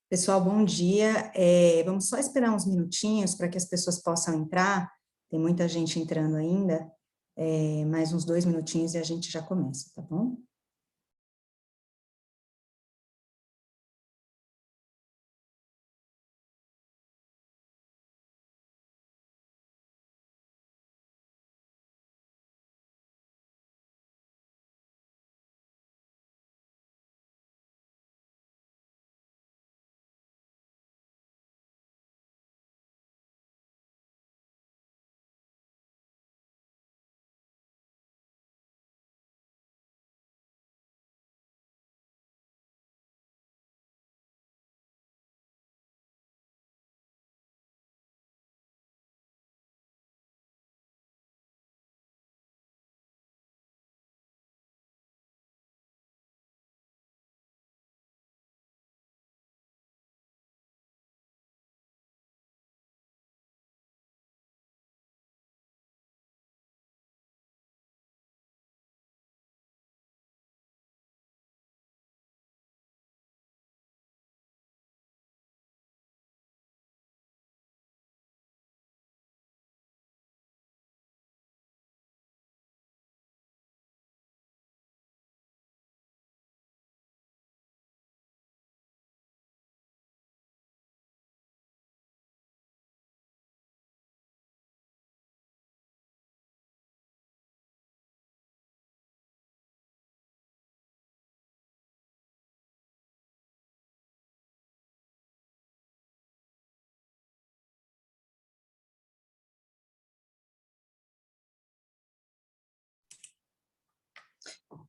Pessoal, bom dia. Vamos só esperar uns minutinhos para que as pessoas possam entrar. Tem muita gente entrando ainda. Mais uns 2 minutinhos e a gente já começa, tá bom?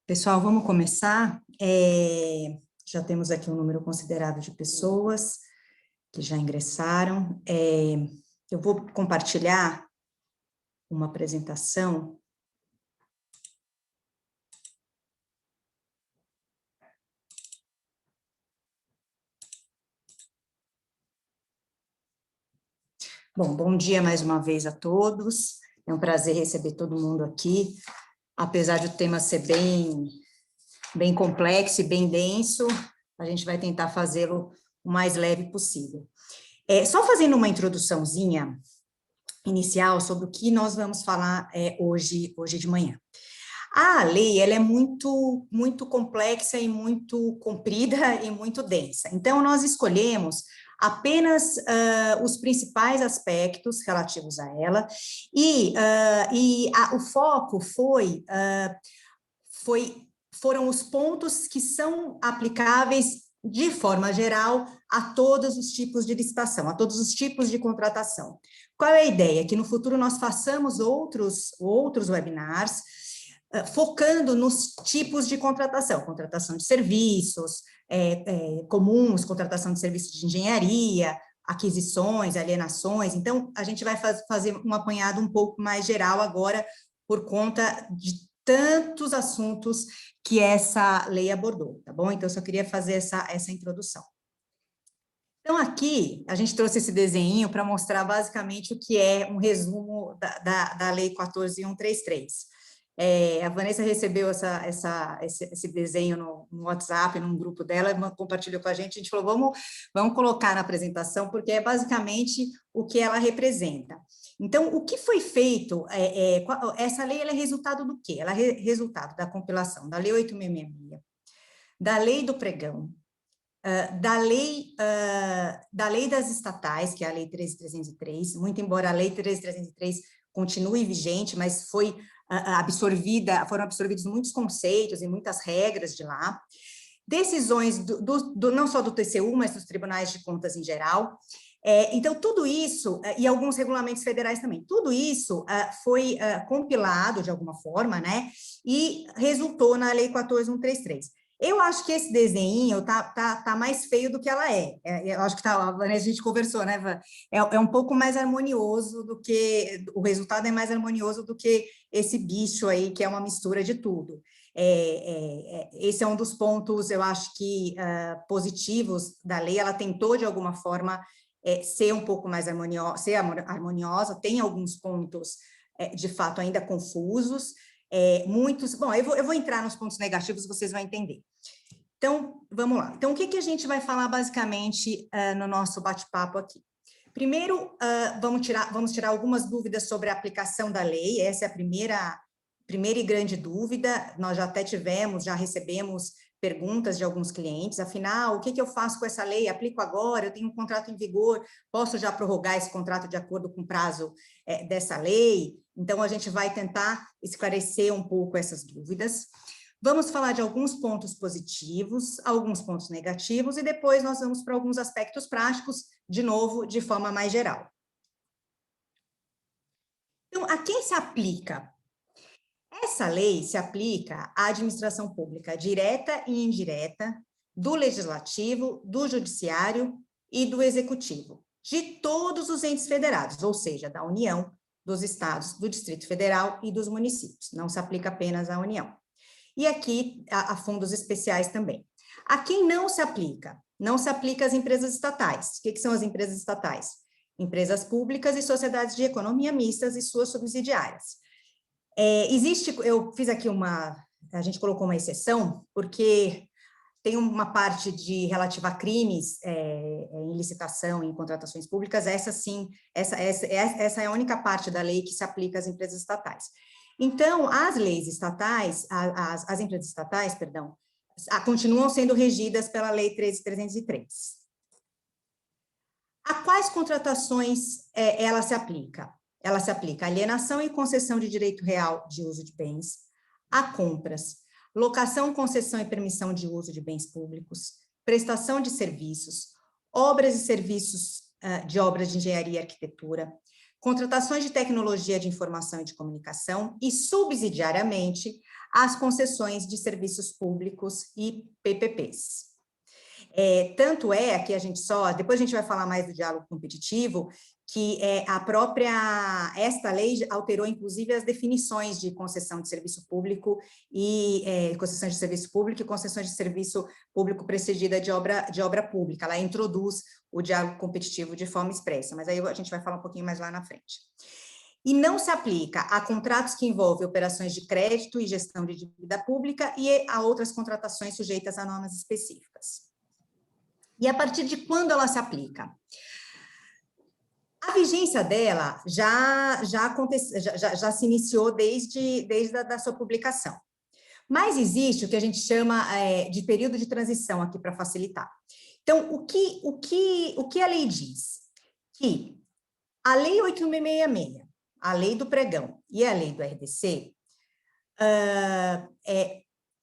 Pessoal, vamos começar. Já temos aqui um número considerável de pessoas que já ingressaram. Eu vou compartilhar uma apresentação. Bom dia mais uma vez a todos. É um prazer receber todo mundo aqui. Apesar de o tema ser bem complexo e bem denso, a gente vai tentar fazê-lo o mais leve possível. Só fazendo uma introduçãozinha inicial sobre o que nós vamos falar hoje de manhã. A lei, ela é muito complexa e muito comprida e muito densa. Então, nós escolhemos apenas os principais aspectos relativos a ela, o foco foram os pontos que são aplicáveis de forma geral a todos os tipos de licitação, a todos os tipos de contratação. Qual é a ideia? Que no futuro nós façamos outros webinars focando nos tipos de contratação de serviços comuns, contratação de serviços de engenharia, aquisições, alienações. Então, a gente vai fazer um apanhado um pouco mais geral agora, por conta de tantos assuntos que essa lei abordou, tá bom? Então, eu só queria fazer essa introdução. Então, aqui, a gente trouxe esse desenho para mostrar basicamente o que é um resumo da Lei 14.133. A Vanessa recebeu esse desenho no WhatsApp, num grupo dela, compartilhou com a gente falou, vamos colocar na apresentação, porque é basicamente o que ela representa. Então, o que foi feito, essa lei ela é resultado do quê? Ela é resultado da compilação da Lei 8.666, da Lei do Pregão, da lei das estatais, que é a Lei 13.303, muito embora a Lei 13.303 continue vigente, mas foram absorvidos muitos conceitos e muitas regras de lá, decisões não só do TCU, mas dos tribunais de contas em geral. Então, tudo isso, e alguns regulamentos federais também, tudo isso foi compilado de alguma forma, né, e resultou na Lei 14.133. Eu acho que esse desenho tá mais feio do que ela é. Eu acho que a gente conversou, né, Van? É um pouco mais harmonioso do que... O resultado é mais harmonioso do que esse bicho aí, que é uma mistura de tudo. Esse é um dos pontos, eu acho que positivos da lei. Ela tentou, de alguma forma, ser um pouco mais harmoniosa, tem alguns pontos, de fato, ainda confusos, muitos... Bom, eu vou entrar nos pontos negativos, vocês vão entender. Então, vamos lá. Então, o que a gente vai falar basicamente no nosso bate-papo aqui? Primeiro, vamos tirar algumas dúvidas sobre a aplicação da lei. Essa é a primeira e grande dúvida. Nós já até já recebemos perguntas de alguns clientes. Afinal, o que eu faço com essa lei? Aplico agora? Eu tenho um contrato em vigor? Posso já prorrogar esse contrato de acordo com o prazo dessa lei? Então, a gente vai tentar esclarecer um pouco essas dúvidas. Vamos falar de alguns pontos positivos, alguns pontos negativos, e depois nós vamos para alguns aspectos práticos, de novo, de forma mais geral. Então, a quem se aplica? Essa lei se aplica à administração pública direta e indireta, do legislativo, do judiciário e do executivo, de todos os entes federados, ou seja, da União, dos estados, do Distrito Federal e dos municípios. Não se aplica apenas à União. E aqui, a fundos especiais também. A quem não se aplica? Não se aplica às empresas estatais. O que são as empresas estatais? Empresas públicas e sociedades de economia mistas e suas subsidiárias. Eu fiz aqui a gente colocou uma exceção, porque tem uma parte relativa a crimes em licitação, em contratações públicas, essa sim, essa é a única parte da lei que se aplica às empresas estatais. Então, as leis estatais, as empresas estatais, perdão, continuam sendo regidas pela Lei 13.303. A quais contratações ela se aplica? Ela se aplica à alienação e concessão de direito real de uso de bens, a compras, locação, concessão e permissão de uso de bens públicos, prestação de serviços, obras e serviços de obras de engenharia e arquitetura, contratações de tecnologia de informação e de comunicação e, subsidiariamente, as concessões de serviços públicos e PPPs. Tanto é que depois a gente vai falar mais do diálogo competitivo, que esta lei alterou, inclusive, as definições de concessão de serviço público e concessão de serviço público e concessões de serviço público precedida de obra pública. Ela introduz o diálogo competitivo de forma expressa, mas aí a gente vai falar um pouquinho mais lá na frente. E não se aplica a contratos que envolvem operações de crédito e gestão de dívida pública e a outras contratações sujeitas a normas específicas. E a partir de quando ela se aplica? A vigência dela já se iniciou desde a sua publicação. Mas existe o que a gente chama de período de transição aqui para facilitar. Então, o que a lei diz? Que a Lei 8.666, a Lei do Pregão e a Lei do RDC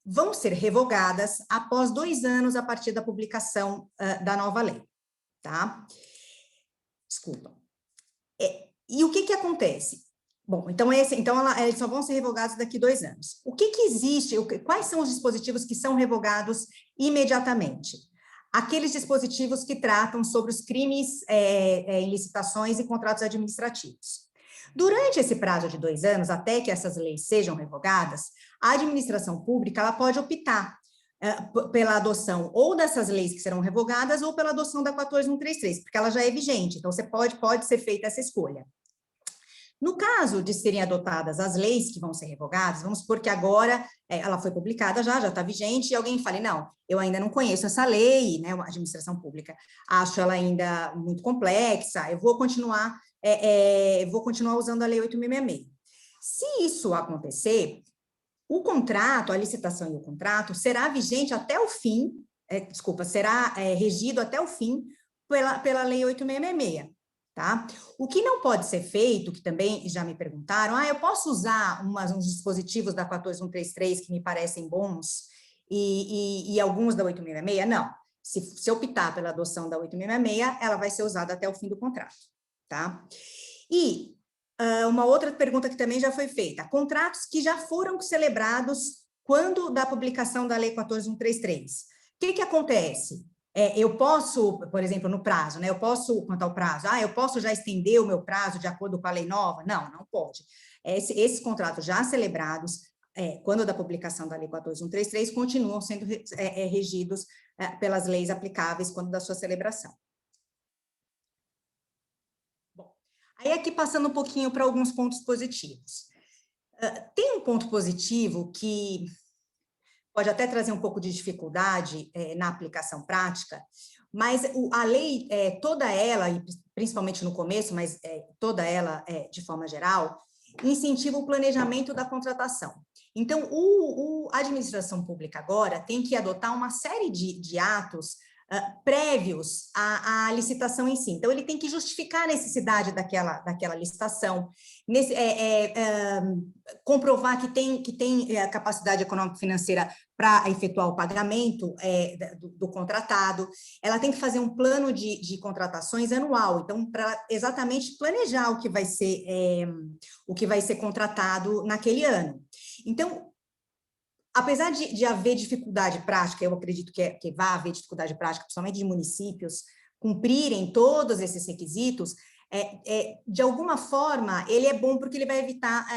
vão ser revogadas após 2 anos a partir da publicação da nova lei, tá? Desculpa. E o que acontece? Bom, então eles só vão ser revogados daqui 2 anos. O que existe? Quais são os dispositivos que são revogados imediatamente? Aqueles dispositivos que tratam sobre os crimes em licitações e contratos administrativos. Durante esse prazo de 2 anos, até que essas leis sejam revogadas, a administração pública ela pode optar pela adoção ou dessas leis que serão revogadas ou pela adoção da 14.133, porque ela já é vigente, então pode ser feita essa escolha. No caso de serem adotadas as leis que vão ser revogadas, vamos supor que agora ela foi publicada já está vigente, e alguém fale, não, eu ainda não conheço essa lei, né, a administração pública, acho ela ainda muito complexa, eu vou continuar usando a Lei 8.666. Se isso acontecer, o contrato, a licitação e o contrato será vigente até o fim, será regido até o fim pela Lei 8.666, tá? O que não pode ser feito, que também já me perguntaram, eu posso usar uns dispositivos da 14.133 que me parecem bons e alguns da 8.666? Não. Se optar pela adoção da 8.666, ela vai ser usada até o fim do contrato, tá? E uma outra pergunta que também já foi feita, contratos que já foram celebrados quando da publicação da Lei 14.133. O que acontece? Eu posso, por exemplo, no prazo, né? Quanto ao prazo, eu posso já estender o meu prazo de acordo com a lei nova? Não, não pode. Esses contratos já celebrados, quando da publicação da Lei 14.133, continuam sendo regidos pelas leis aplicáveis quando da sua celebração. Aí aqui passando um pouquinho para alguns pontos positivos. Tem um ponto positivo que pode até trazer um pouco de dificuldade na aplicação prática, mas a lei, toda ela, e principalmente no começo, mas toda ela, de forma geral, incentiva o planejamento da contratação. Então, a administração pública agora tem que adotar uma série de atos prévios à licitação em si. Então, ele tem que justificar a necessidade daquela licitação, comprovar que tem capacidade econômica e financeira para efetuar o pagamento do contratado. Ela tem que fazer um plano de contratações anual, então, para exatamente planejar o que vai ser contratado naquele ano. Então, apesar de haver dificuldade prática, eu acredito que vai haver dificuldade prática, principalmente de municípios, cumprirem todos esses requisitos, de alguma forma, ele é bom porque ele vai evitar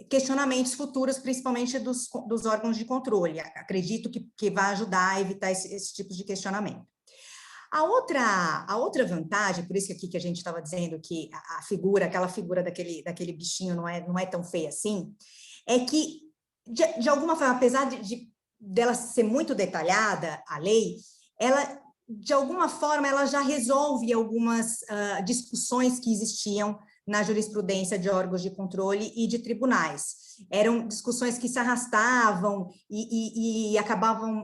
questionamentos futuros, principalmente dos órgãos de controle. Acredito que vai ajudar a evitar esse tipo de questionamento. A outra vantagem, por isso que a gente estava dizendo que aquela figura daquele bichinho não é tão feia assim, é que, de alguma forma, apesar dela ser muito detalhada, a lei, ela, de alguma forma, ela já resolve algumas discussões que existiam na jurisprudência de órgãos de controle e de tribunais. Eram discussões que se arrastavam e acabavam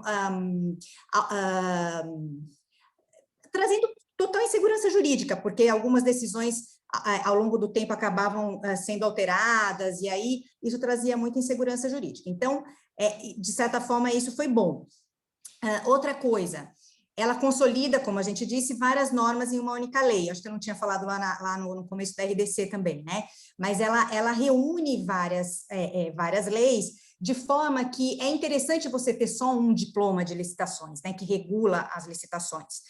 trazendo total insegurança jurídica, porque algumas decisões ao longo do tempo acabavam sendo alteradas, e aí isso trazia muita insegurança jurídica. Então, de certa forma, isso foi bom. Outra coisa, ela consolida, como a gente disse, várias normas em uma única lei. Acho que eu não tinha falado lá no começo da RDC também, né? Mas ela reúne várias leis, de forma que é interessante você ter só um diploma de licitações, né, que regula as licitações.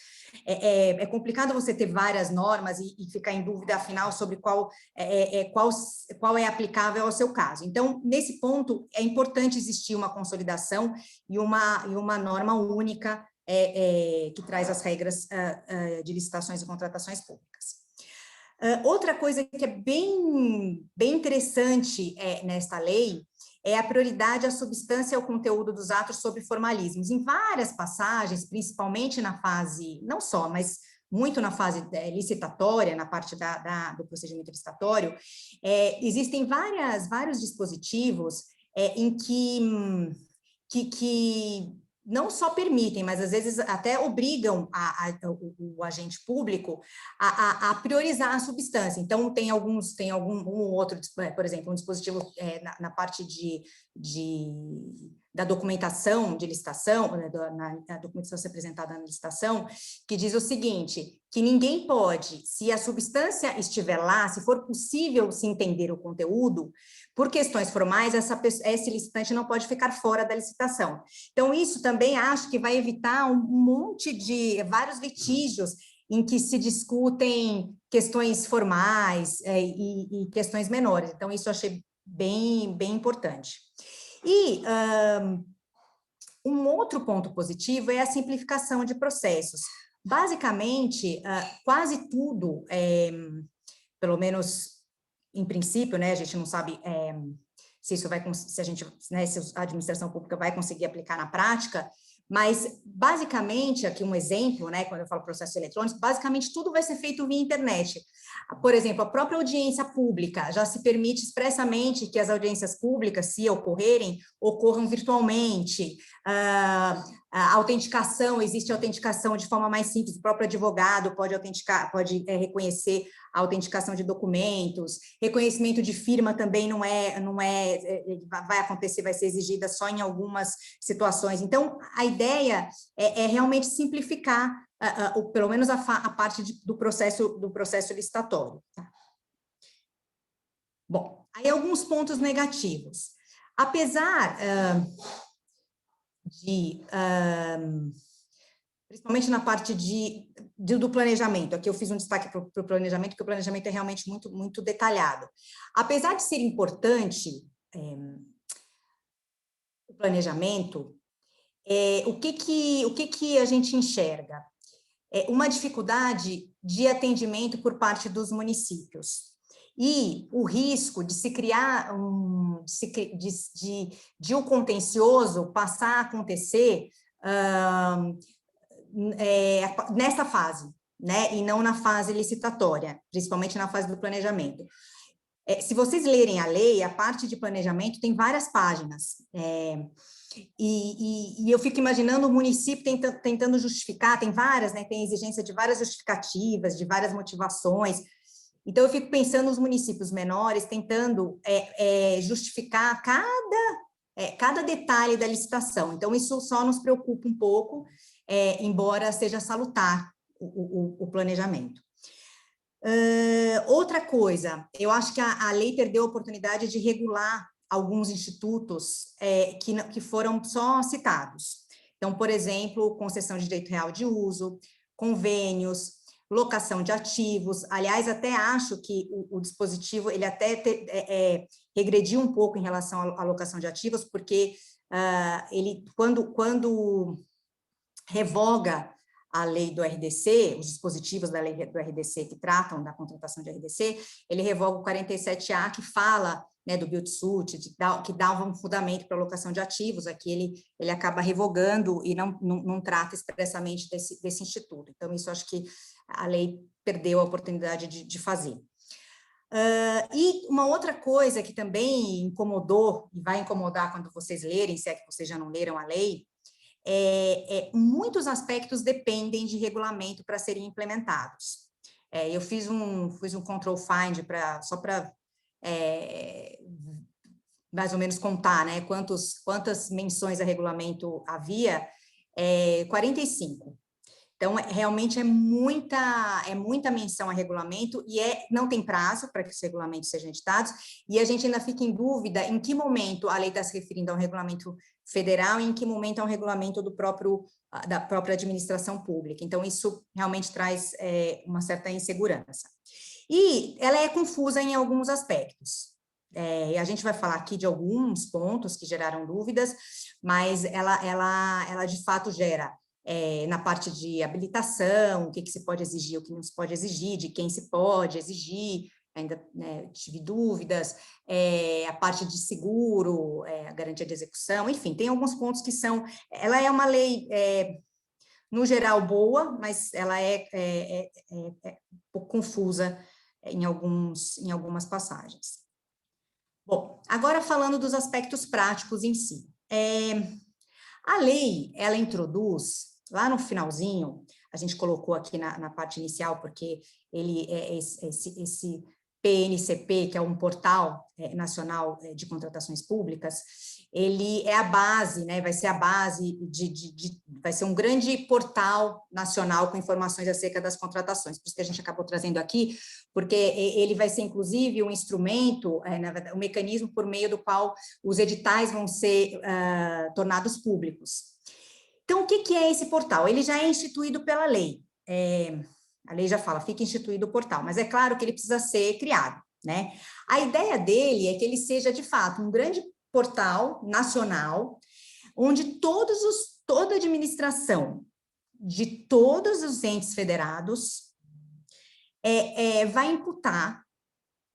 É complicado você ter várias normas e ficar em dúvida, afinal, sobre qual é aplicável ao seu caso. Então, nesse ponto, é importante existir uma consolidação e uma norma única que traz as regras de licitações e contratações públicas. Outra coisa que é bem interessante nesta lei é a prioridade à substância e ao conteúdo dos atos sobre formalismos. Em várias passagens, principalmente na fase, não só, mas muito na fase licitatória, na parte do procedimento licitatório, existem vários dispositivos em que não só permitem, mas às vezes até obrigam o agente público a priorizar a substância. Então, tem algum outro, por exemplo, um dispositivo na parte da documentação de licitação, né, na documentação ser apresentada na licitação, que diz o seguinte, que ninguém pode, se a substância estiver lá, se for possível se entender o conteúdo, por questões formais, esse licitante não pode ficar fora da licitação. Então, isso também acho que vai evitar um monte de vários litígios em que se discutem questões formais e questões menores. Então, isso eu achei bem importante. E um outro ponto positivo é a simplificação de processos. Basicamente, quase tudo, pelo menos em princípio, né, a gente não sabe se a administração pública vai conseguir aplicar na prática, mas, basicamente, aqui um exemplo, né, quando eu falo processo eletrônico, basicamente tudo vai ser feito via internet. Por exemplo, a própria audiência pública já se permite expressamente que as audiências públicas, se ocorrerem, ocorram virtualmente. A autenticação, existe autenticação de forma mais simples, o próprio advogado pode autenticar, pode reconhecer a autenticação de documentos, reconhecimento de firma também vai acontecer, vai ser exigida só em algumas situações. Então, a ideia é realmente simplificar, pelo menos a parte do processo licitatório. Tá? Bom, aí alguns pontos negativos. Apesar principalmente na parte do planejamento, aqui eu fiz um destaque para o planejamento, porque o planejamento é realmente muito, muito detalhado. Apesar de ser importante o planejamento, o que a gente enxerga? Uma dificuldade de atendimento por parte dos municípios. e o risco de se criar de o contencioso passar a acontecer nessa fase, né, e não na fase licitatória, principalmente na fase do planejamento. Se vocês lerem a lei, a parte de planejamento tem várias páginas, e eu fico imaginando o município tentando justificar, tem várias, né, tem exigência de várias justificativas, de várias motivações. Então, eu fico pensando nos municípios menores tentando justificar cada detalhe da licitação. Então, isso só nos preocupa um pouco, embora seja salutar o planejamento. Outra coisa, eu acho que a lei perdeu a oportunidade de regular alguns institutos que foram só citados. Então, por exemplo, concessão de direito real de uso, convênios, locação de ativos. Aliás, até acho que o dispositivo, ele até regrediu um pouco em relação à locação de ativos, porque ele, quando revoga a lei do RDC, os dispositivos da lei do RDC que tratam da contratação de RDC, ele revoga o 47A, que fala, né, do build-to-suit, que dava um fundamento para a alocação de ativos. Aqui ele acaba revogando e não trata expressamente desse instituto. Então, isso acho que a lei perdeu a oportunidade de fazer. E uma outra coisa que também incomodou, e vai incomodar quando vocês lerem, se é que vocês já não leram a lei, muitos aspectos dependem de regulamento para serem implementados. Eu fiz um control find só para mais ou menos contar, né, quantas menções a regulamento havia, 45. Então, realmente é muita menção a regulamento e não tem prazo para que os regulamentos sejam editados, e a gente ainda fica em dúvida em que momento a lei está se referindo a um regulamento federal e em que momento é um regulamento da própria administração pública. Então, isso realmente traz uma certa insegurança. E ela é confusa em alguns aspectos. A gente vai falar aqui de alguns pontos que geraram dúvidas, mas ela de fato gera na parte de habilitação, o que se pode exigir, o que não se pode exigir, de quem se pode exigir, ainda, né, tive dúvidas, a parte de seguro, a garantia de execução, enfim, tem alguns pontos que ela é uma lei, no geral, boa, mas ela é um pouco confusa em algumas passagens. Bom, agora falando dos aspectos práticos em si. A lei, ela introduz, lá no finalzinho, a gente colocou aqui na parte inicial, porque esse PNCP, que é um portal nacional de contratações públicas, ele é a base, né, vai ser a base vai ser um grande portal nacional com informações acerca das contratações, por isso que a gente acabou trazendo aqui, porque ele vai ser, inclusive, um instrumento, na verdade, um mecanismo por meio do qual os editais vão ser tornados públicos. Então, o que é esse portal? Ele já é instituído pela lei, a lei já fala, fica instituído o portal, mas é claro que ele precisa ser criado, né? A ideia dele é que ele seja, de fato, um grande portal nacional, onde toda a administração de todos os entes federados vai imputar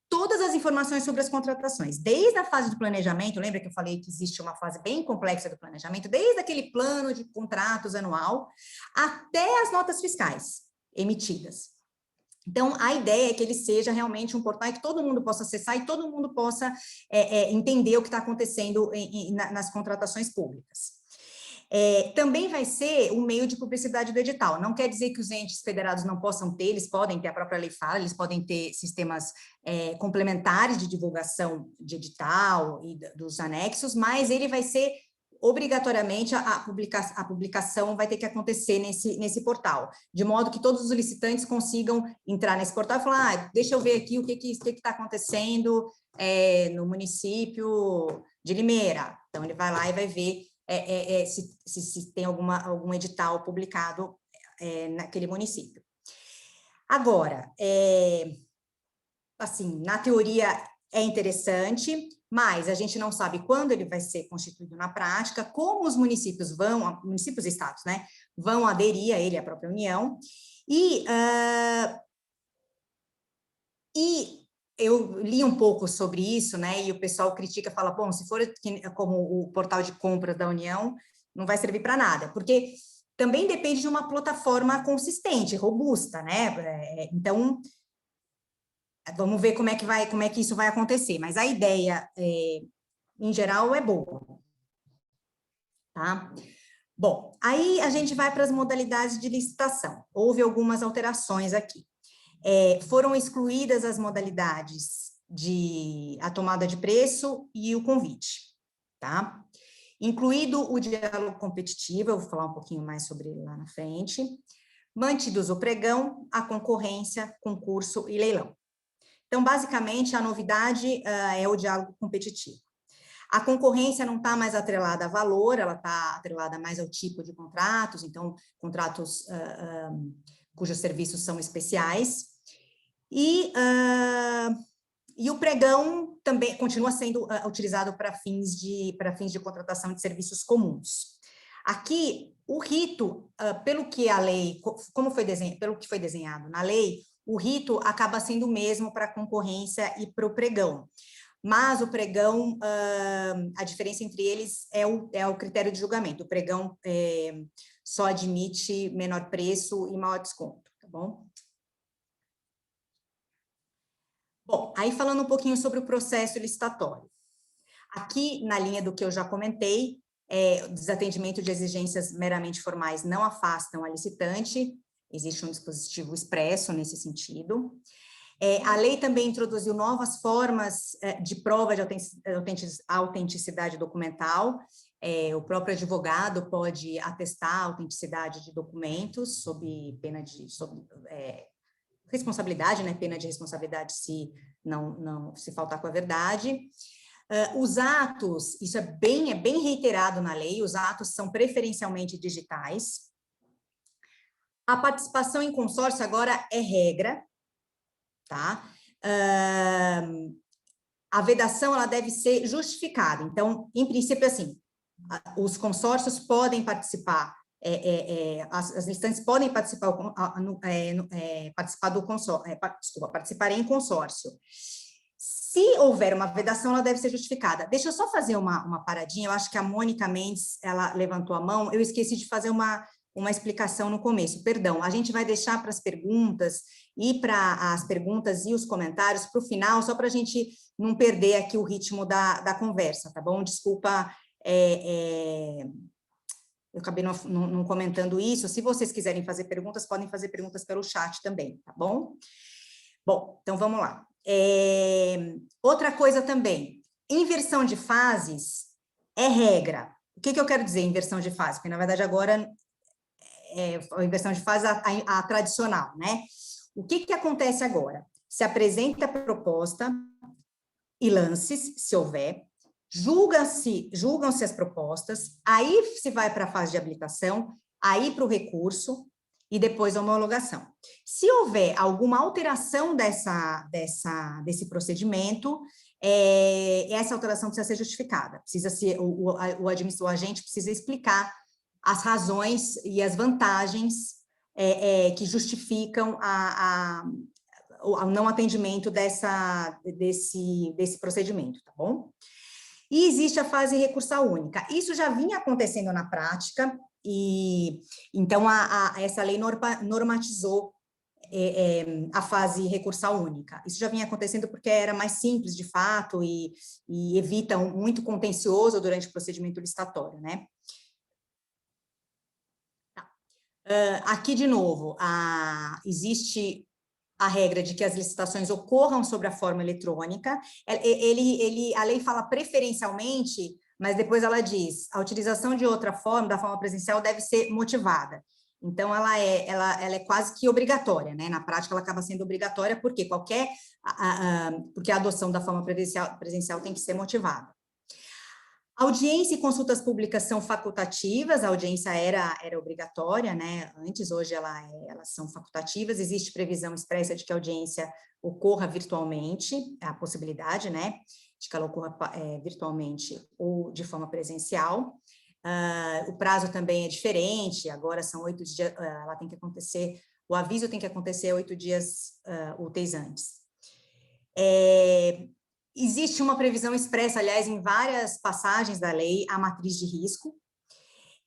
todas as informações sobre as contratações, desde a fase do planejamento, lembra que eu falei que existe uma fase bem complexa do planejamento, desde aquele plano de contratos anual, até as notas fiscais emitidas. Então, a ideia é que ele seja realmente um portal que todo mundo possa acessar e todo mundo possa entender o que está acontecendo nas contratações públicas. Também vai ser um meio de publicidade do edital. Não quer dizer que os entes federados não possam ter, eles podem ter, a própria lei fala, eles podem ter sistemas complementares de divulgação de edital e dos anexos, mas ele vai ser obrigatoriamente a publicação vai ter que acontecer nesse portal, de modo que todos os licitantes consigam entrar nesse portal e falar, deixa eu ver aqui o que está acontecendo no município de Limeira. Então, ele vai lá e vai ver se tem algum edital publicado naquele município. Agora, assim, na teoria é interessante, mas a gente não sabe quando ele vai ser constituído na prática, como os municípios e estados, né, vão aderir a ele, a própria União, e eu li um pouco sobre isso, né, e o pessoal critica, fala, bom, se for como o portal de compras da União, não vai servir para nada, porque também depende de uma plataforma consistente, robusta, né, então, vamos ver como é que isso vai acontecer, mas a ideia, em geral, é boa, tá? Bom, aí a gente vai para as modalidades de licitação, houve algumas alterações aqui. Foram excluídas as modalidades de a tomada de preço e o convite, tá? Incluído o diálogo competitivo, eu vou falar um pouquinho mais sobre ele lá na frente, mantidos o pregão, a concorrência, concurso e leilão. Então, basicamente, a novidade é o diálogo competitivo. A concorrência não está mais atrelada a valor, ela está atrelada mais ao tipo de contratos, então, contratos cujos serviços são especiais. E o pregão também continua sendo utilizado para fins de contratação de serviços comuns. Aqui, o rito, pelo que a lei, pelo que foi desenhado na lei, o rito acaba sendo o mesmo para a concorrência e para o pregão. Mas o pregão, a diferença entre eles é o critério de julgamento. O pregão só admite menor preço e maior desconto, tá bom? Bom, aí falando um pouquinho sobre o processo licitatório. Aqui, na linha do que eu já comentei, o desatendimento de exigências meramente formais não afastam a licitante, existe um dispositivo expresso nesse sentido. A lei também introduziu novas formas de prova de autenticidade documental. O próprio advogado pode atestar a autenticidade de documentos sob pena de responsabilidade, né? Pena de responsabilidade se se faltar com a verdade. Os atos, isso é bem reiterado na lei, os atos são preferencialmente digitais. A participação em consórcio agora é regra, tá? A vedação, ela deve ser justificada. Então, em princípio, assim, os consórcios podem participar, as licitantes podem participar, participarem em consórcio. Se houver uma vedação, ela deve ser justificada. Deixa eu só fazer uma paradinha, eu acho que a Mônica Mendes, ela levantou a mão, eu esqueci de fazer uma explicação no começo, perdão, a gente vai deixar para as perguntas e os comentários para o final, só para a gente não perder aqui o ritmo da conversa, tá bom? Desculpa, eu acabei não comentando isso, se vocês quiserem fazer perguntas, podem fazer perguntas pelo chat também, tá bom? Bom, então vamos lá. Outra coisa também, inversão de fases é regra. O que eu quero dizer inversão de fase? Porque, na verdade, agora a inversão de fase a tradicional, né? O que acontece agora? Se apresenta a proposta e lances, se houver, julgam-se as propostas, aí se vai para a fase de habilitação, aí para o recurso e depois a homologação. Se houver alguma alteração desse procedimento, essa alteração precisa ser justificada, precisa ser, o agente precisa explicar as razões e as vantagens que justificam o não atendimento desse procedimento, tá bom? E existe a fase recursal única. Isso já vinha acontecendo na prática, e então essa lei normatizou a fase recursal única. Isso já vinha acontecendo porque era mais simples, de fato, e evita muito contencioso durante o procedimento licitatório, né? Aqui, de novo, existe a regra de que as licitações ocorram sobre a forma eletrônica. A lei fala preferencialmente, mas depois ela diz, a utilização de outra forma, da forma presencial, deve ser motivada. Então, ela é quase que obrigatória, né? Na prática, ela acaba sendo obrigatória, porque porque a adoção da forma presencial tem que ser motivada. Audiência e consultas públicas são facultativas, a audiência era obrigatória, né? Antes, hoje elas são facultativas, existe previsão expressa de que a audiência ocorra virtualmente, a possibilidade, né, de que ela ocorra virtualmente ou de forma presencial. O prazo também é diferente, agora são 8 dias, ela tem que acontecer, o aviso tem que acontecer 8 dias úteis antes. Existe uma previsão expressa, aliás, em várias passagens da lei, a matriz de risco.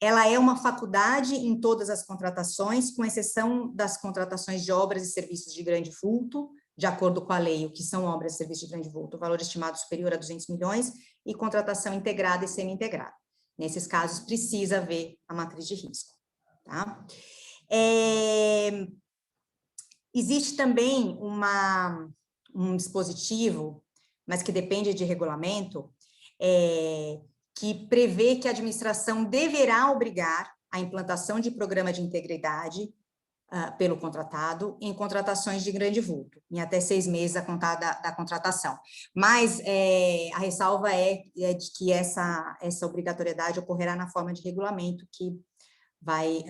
Ela é uma faculdade em todas as contratações, com exceção das contratações de obras e serviços de grande vulto, de acordo com a lei, o que são obras e serviços de grande vulto, o valor estimado superior a 200 milhões, e contratação integrada e semi-integrada. Nesses casos, precisa haver a matriz de risco. Tá? Existe também um dispositivo, mas que depende de regulamento, que prevê que a administração deverá obrigar a implantação de programa de integridade pelo contratado em contratações de grande vulto, em até 6 meses a contar da contratação. Mas a ressalva é de que essa obrigatoriedade ocorrerá na forma de regulamento que vai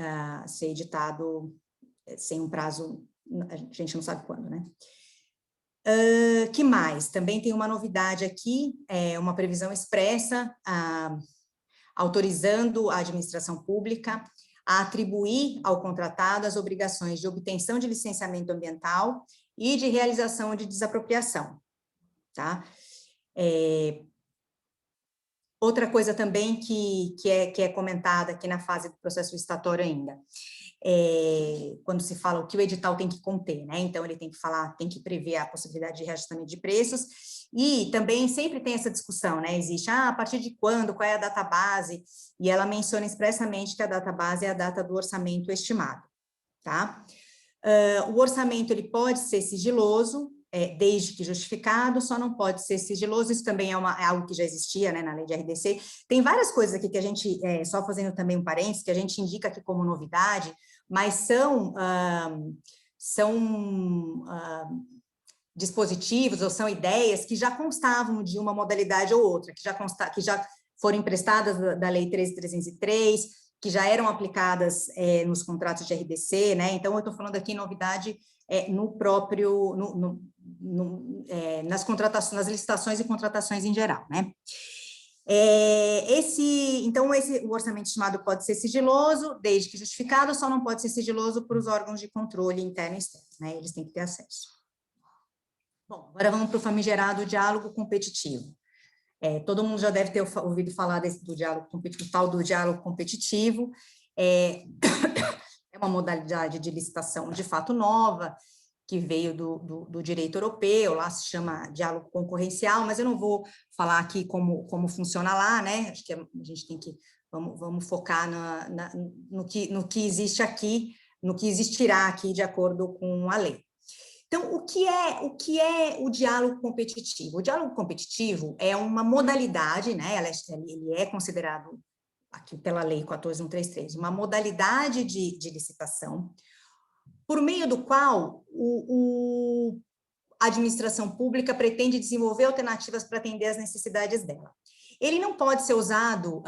ser editado sem um prazo, a gente não sabe quando, né? Que mais? Também tem uma novidade aqui, uma previsão expressa, autorizando a administração pública a atribuir ao contratado as obrigações de obtenção de licenciamento ambiental e de realização de desapropriação, tá? Outra coisa também que é comentada aqui na fase do processo licitatório ainda, quando se fala o que o edital tem que conter, né? Então, ele tem que falar, tem que prever a possibilidade de reajustamento de preços, e também sempre tem essa discussão, né? Existe, a partir de quando, qual é a data base, e ela menciona expressamente que a data base é a data do orçamento estimado, tá? O orçamento, ele pode ser sigiloso, desde que justificado, só não pode ser sigiloso, isso também é algo que já existia, né, na lei de RDC. Tem várias coisas aqui que a gente, só fazendo também um parênteses, que a gente indica aqui como novidade, mas são dispositivos ou são ideias que já constavam de uma modalidade ou outra, que já foram emprestadas da Lei 13.303, que já eram aplicadas nos contratos de RDC, né? Então, eu estou falando aqui novidade no próprio, nas contratações, nas licitações e contratações em geral, né? Então, o orçamento estimado pode ser sigiloso, desde que justificado, só não pode ser sigiloso para os órgãos de controle interno e externo, né? Eles têm que ter acesso. Bom, agora vamos para o famigerado diálogo competitivo. Todo mundo já deve ter ouvido falar do diálogo competitivo, tal do diálogo competitivo. É uma modalidade de licitação de fato nova, que veio do direito europeu, lá se chama diálogo concorrencial, mas eu não vou falar aqui como funciona lá, né? Acho que a gente tem que, vamos focar no que existe aqui, no que existirá aqui de acordo com a lei. Então, o que é o diálogo competitivo? O diálogo competitivo é uma modalidade, né? Ele é considerado, aqui pela lei 14.133, uma modalidade de licitação, por meio do qual a administração pública pretende desenvolver alternativas para atender às necessidades dela. Ele não pode ser usado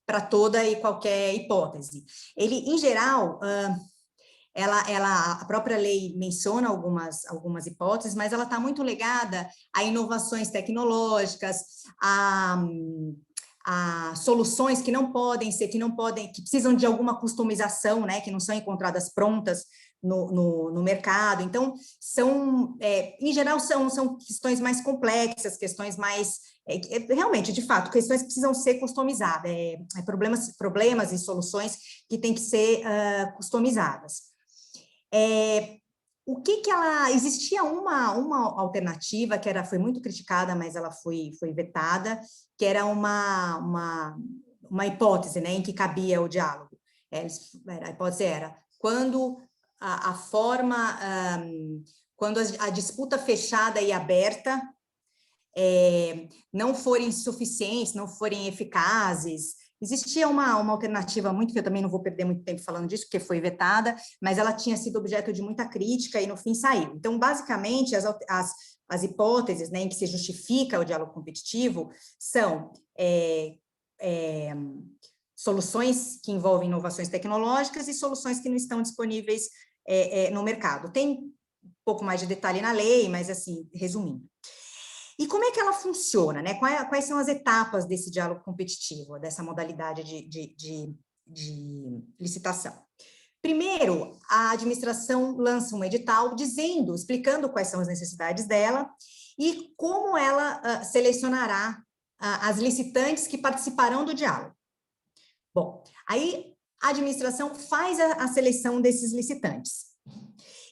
para toda e qualquer hipótese. Ele, em geral, a própria lei menciona algumas hipóteses, mas ela está muito ligada a inovações tecnológicas, a soluções que não podem ser, que precisam de alguma customização, né, que não são encontradas prontas no mercado. Então, em geral, são questões mais complexas, questões mais, realmente, de fato, questões que precisam ser customizadas, problemas e soluções que têm que ser customizadas. Existia uma alternativa que foi muito criticada, mas ela foi vetada, que era uma hipótese, né, em que cabia o diálogo. A hipótese era quando quando a disputa fechada e aberta não forem suficientes, não forem eficazes. Existia uma alternativa muito, que eu também não vou perder muito tempo falando disso, porque foi vetada, mas ela tinha sido objeto de muita crítica e no fim saiu. Então, basicamente, as hipóteses, né, em que se justifica o diálogo competitivo são soluções que envolvem inovações tecnológicas e soluções que não estão disponíveis no mercado. Tem um pouco mais de detalhe na lei, mas assim, resumindo. E como é que ela funciona, né? Quais são as etapas desse diálogo competitivo, dessa modalidade de licitação? Primeiro, a administração lança um edital explicando quais são as necessidades dela e como ela selecionará as licitantes que participarão do diálogo. Bom, aí a administração faz a seleção desses licitantes.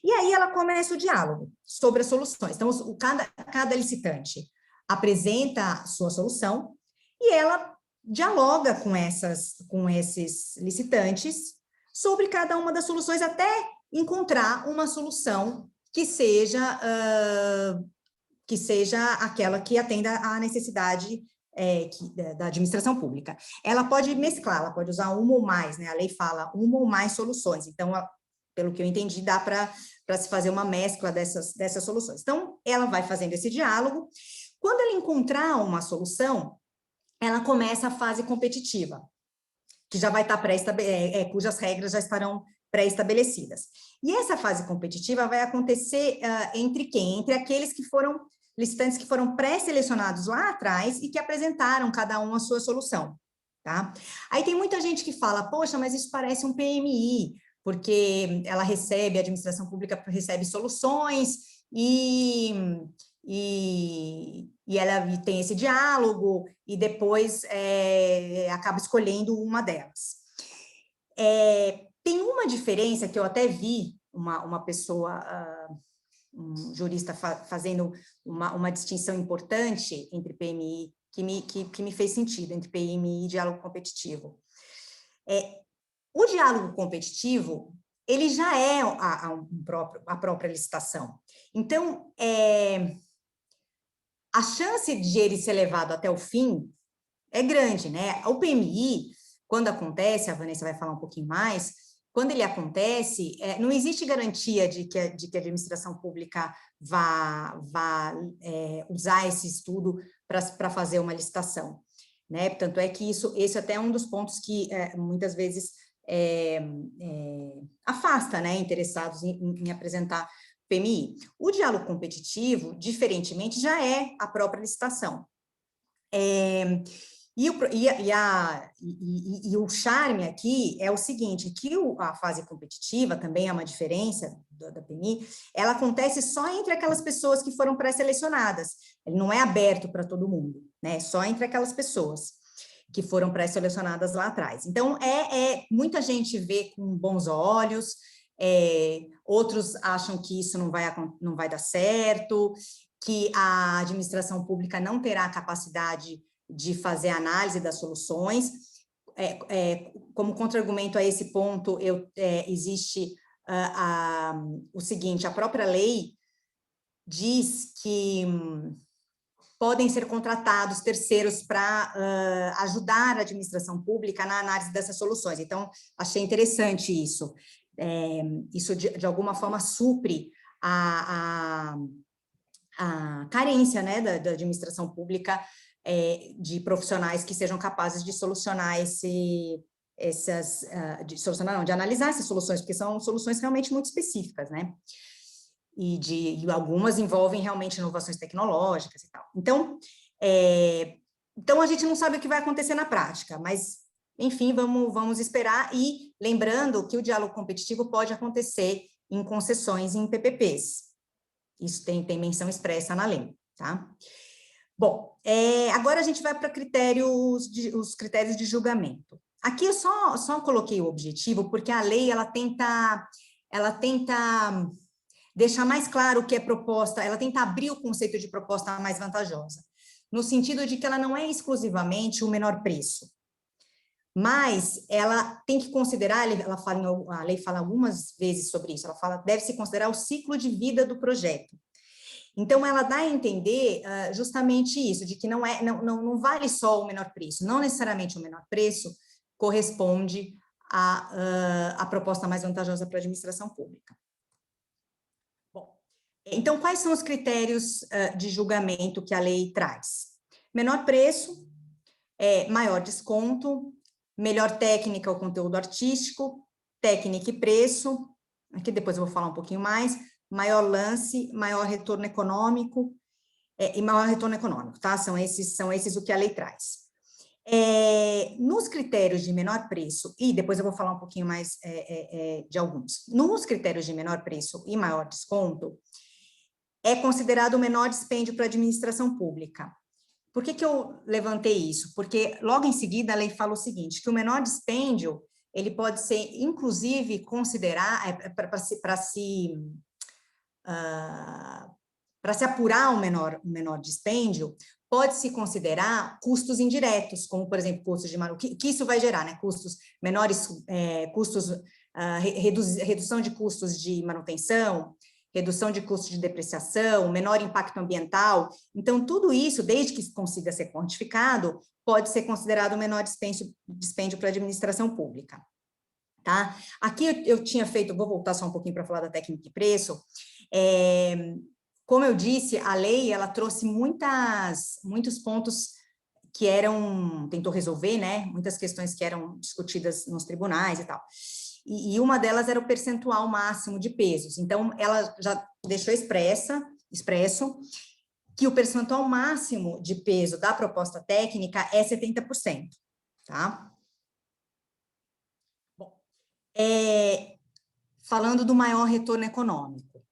E aí ela começa o diálogo sobre as soluções. Então, cada licitante apresenta a sua solução e ela dialoga com esses licitantes sobre cada uma das soluções até encontrar uma solução que seja aquela que atenda à necessidade da administração pública. Ela pode mesclar, ela pode usar uma ou mais, né? A lei fala uma ou mais soluções. Então, pelo que eu entendi, dá para se fazer uma mescla dessas soluções. Então, ela vai fazendo esse diálogo. Quando ela encontrar uma solução, ela começa a fase competitiva, que já vai estar cujas regras já estarão pré-estabelecidas. E essa fase competitiva vai acontecer entre quem? Entre aqueles licitantes que foram pré-selecionados lá atrás e que apresentaram cada um a sua solução, tá? Aí tem muita gente que fala, poxa, mas isso parece um PMI, porque a administração pública recebe soluções e ela tem esse diálogo e depois acaba escolhendo uma delas. Tem uma diferença que eu até vi uma pessoa, um jurista fazendo uma distinção importante entre PMI, que me fez sentido, entre PMI e diálogo competitivo. O diálogo competitivo, ele já é a própria licitação. Então, a chance de ele ser levado até o fim é grande, né? O PMI, quando acontece, a Vanessa vai falar um pouquinho mais, quando ele acontece, não existe garantia de que a administração pública vá usar esse estudo para fazer uma licitação, né? Tanto é que esse até é um dos pontos que muitas vezes afasta, né, interessados em apresentar PMI. O diálogo competitivo, diferentemente, já é a própria licitação. E o charme aqui é o seguinte, que a fase competitiva também é uma diferença da PMI, ela acontece só entre aquelas pessoas que foram pré-selecionadas, ele não é aberto para todo mundo, né, só entre aquelas pessoas que foram pré-selecionadas lá atrás. Então, muita gente vê com bons olhos, outros acham que isso não vai dar certo, que a administração pública não terá capacidade de fazer análise das soluções. Como contra-argumento a esse ponto, existe o seguinte, a própria lei diz que podem ser contratados terceiros para ajudar a administração pública na análise dessas soluções. Então, achei interessante isso. Isso, de alguma forma, supre a carência, né, da administração pública de profissionais que sejam capazes de solucionar de analisar essas soluções, porque são soluções realmente muito específicas, né? E algumas envolvem realmente inovações tecnológicas e tal. Então a gente não sabe o que vai acontecer na prática, mas, enfim, vamos esperar, e lembrando que o diálogo competitivo pode acontecer em concessões em PPPs. Isso tem menção expressa na lei, tá? Bom, agora a gente vai para os critérios de julgamento. Aqui eu só coloquei o objetivo, porque a lei, ela tenta deixar mais claro o que é proposta, ela tenta abrir o conceito de proposta mais vantajosa, no sentido de que ela não é exclusivamente o menor preço, mas ela tem que considerar, a lei fala algumas vezes sobre isso, ela fala, deve-se considerar o ciclo de vida do projeto. Então, ela dá a entender justamente isso, de que não vale só o menor preço, não necessariamente o menor preço corresponde à proposta mais vantajosa para a administração pública. Então, quais são os critérios de julgamento que a lei traz? Menor preço, maior desconto, melhor técnica ou conteúdo artístico, técnica e preço, aqui depois eu vou falar um pouquinho mais, maior lance, maior retorno econômico, e maior retorno econômico, tá? São esses o que a lei traz. Nos critérios de menor preço, e depois eu vou falar um pouquinho mais de alguns, nos critérios de menor preço e maior desconto, é considerado o menor dispêndio para a administração pública. Por que eu levantei isso? Porque logo em seguida a lei fala o seguinte, que o menor dispêndio, ele pode ser, inclusive, considerar, para se apurar um menor dispêndio, pode-se considerar custos indiretos, como, por exemplo, custos de manutenção, que isso vai gerar, né? Custos menores, redução de custos de manutenção, redução de custos de depreciação, menor impacto ambiental. Então, tudo isso, desde que consiga ser quantificado, pode ser considerado menor dispêndio para a administração pública. Tá? Aqui eu tinha feito, vou voltar só um pouquinho para falar da técnica de preço. Como eu disse, a lei, ela trouxe muitos pontos que tentou resolver, né, muitas questões que eram discutidas nos tribunais e tal. E uma delas era o percentual máximo de pesos. Então, ela já deixou expresso que o percentual máximo de peso da proposta técnica é 70%, tá? Bom, falando do maior retorno econômico,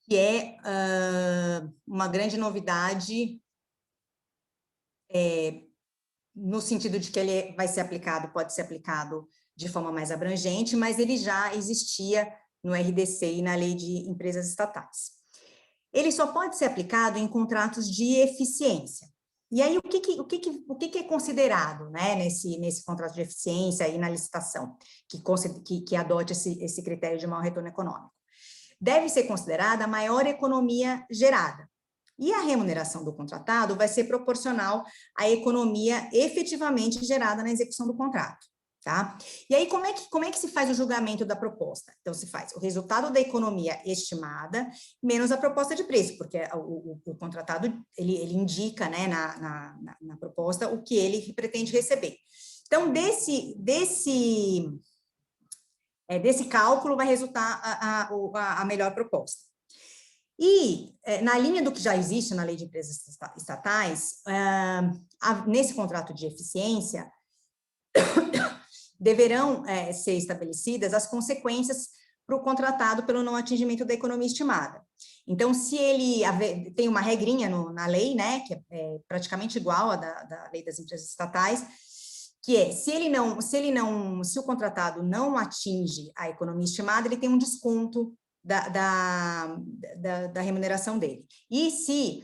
que é uma grande novidade, no sentido de que ele vai ser aplicado, pode ser aplicado de forma mais abrangente, mas ele já existia no RDC e na Lei de Empresas Estatais. Ele só pode ser aplicado em contratos de eficiência. E aí, o que é considerado, né, nesse contrato de eficiência e na licitação, que adote esse critério de maior retorno econômico? Deve ser considerada a maior economia gerada. E a remuneração do contratado vai ser proporcional à economia efetivamente gerada na execução do contrato, tá? E aí, como é que se faz o julgamento da proposta? Então, se faz o resultado da economia estimada menos a proposta de preço, porque o contratado, ele indica, né, na proposta o que ele pretende receber. Então, desse cálculo vai resultar a melhor proposta. E, na linha do que já existe na Lei de Empresas Estatais, nesse contrato de eficiência, deverão ser estabelecidas as consequências para o contratado pelo não atingimento da economia estimada. Então, se ele tem uma regrinha na lei, né, que é praticamente igual à da Lei das Empresas Estatais, que é, se o contratado não atinge a economia estimada, ele tem um desconto da remuneração dele. E se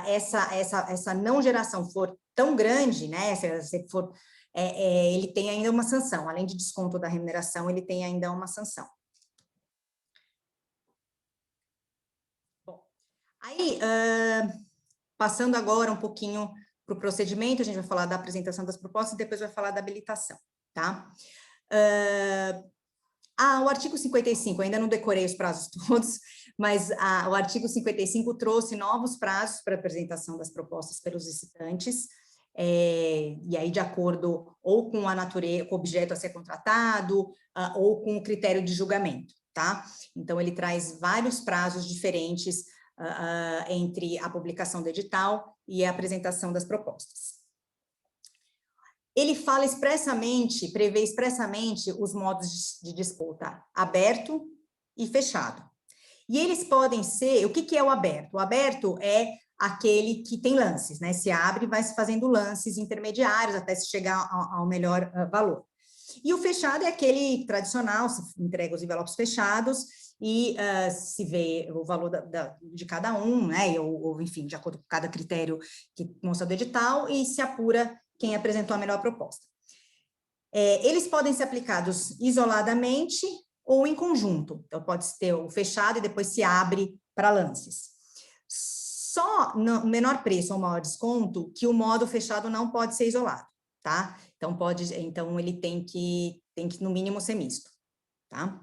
essa não geração for tão grande, né, se for, ele tem ainda uma sanção, além de desconto da remuneração, ele tem ainda uma sanção. Bom, aí, passando agora um pouquinho para o procedimento, a gente vai falar da apresentação das propostas e depois vai falar da habilitação, tá? O artigo 55, ainda não decorei os prazos todos, mas o artigo 55 trouxe novos prazos para apresentação das propostas pelos licitantes, e aí de acordo ou com a natureza, com o objeto a ser contratado, ou com o critério de julgamento, tá? Então, ele traz vários prazos diferentes entre a publicação do edital e a apresentação das propostas. Ele fala expressamente, prevê expressamente os modos de disputa aberto e fechado. E eles podem ser, o que é o aberto? O aberto é aquele que tem lances, né? Se abre e vai se fazendo lances intermediários até se chegar ao melhor valor. E o fechado é aquele tradicional, se entrega os envelopes fechados e se vê o valor de cada um, né? Ou, enfim, de acordo com cada critério que consta do edital, e se apura quem apresentou a melhor proposta. Eles podem ser aplicados isoladamente ou em conjunto. Então, pode ter o fechado e depois se abre para lances. Só no menor preço ou maior desconto que o modo fechado não pode ser isolado, tá? Então ele tem que no mínimo ser misto, tá?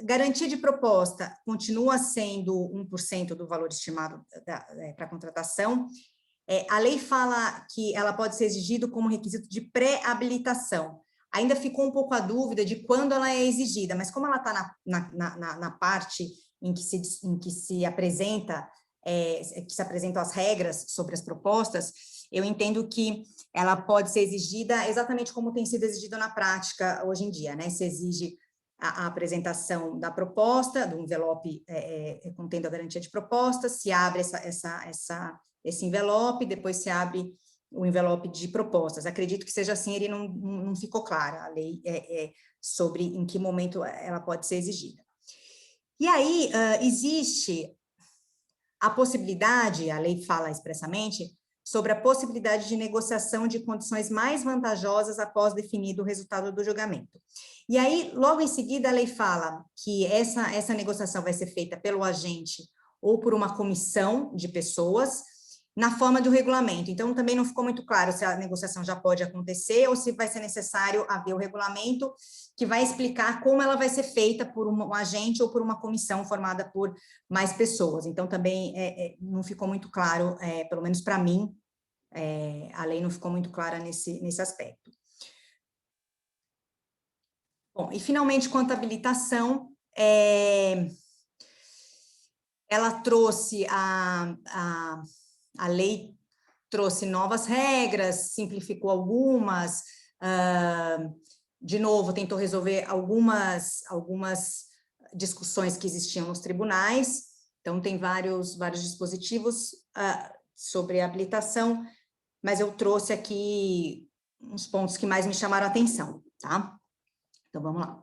Garantia de proposta continua sendo 1% do valor estimado para contratação. A lei fala que ela pode ser exigida como requisito de pré-habilitação. Ainda ficou um pouco a dúvida de quando ela é exigida, mas como ela está na parte em que se apresenta que se apresentam as regras sobre as propostas, eu entendo que ela pode ser exigida exatamente como tem sido exigida na prática hoje em dia, né? Se exige a apresentação da proposta, do envelope contendo a garantia de proposta, se abre esse envelope, depois se abre o envelope de propostas. Acredito que seja assim, ele não ficou clara a lei sobre em que momento ela pode ser exigida. E aí, existe a possibilidade, a lei fala expressamente, sobre a possibilidade de negociação de condições mais vantajosas após definido o resultado do julgamento. E aí, logo em seguida, a lei fala que essa negociação vai ser feita pelo agente ou por uma comissão de pessoas, na forma do regulamento. Então, também não ficou muito claro se a negociação já pode acontecer ou se vai ser necessário haver o regulamento que vai explicar como ela vai ser feita por um agente ou por uma comissão formada por mais pessoas. Então, também não ficou muito claro, pelo menos para mim, a lei não ficou muito clara nesse aspecto. Bom, e finalmente, quanto à habilitação, ela trouxe a lei trouxe novas regras, simplificou algumas, de novo, tentou resolver algumas discussões que existiam nos tribunais, então tem vários dispositivos sobre a habilitação, mas eu trouxe aqui uns pontos que mais me chamaram a atenção, tá? Então, vamos lá.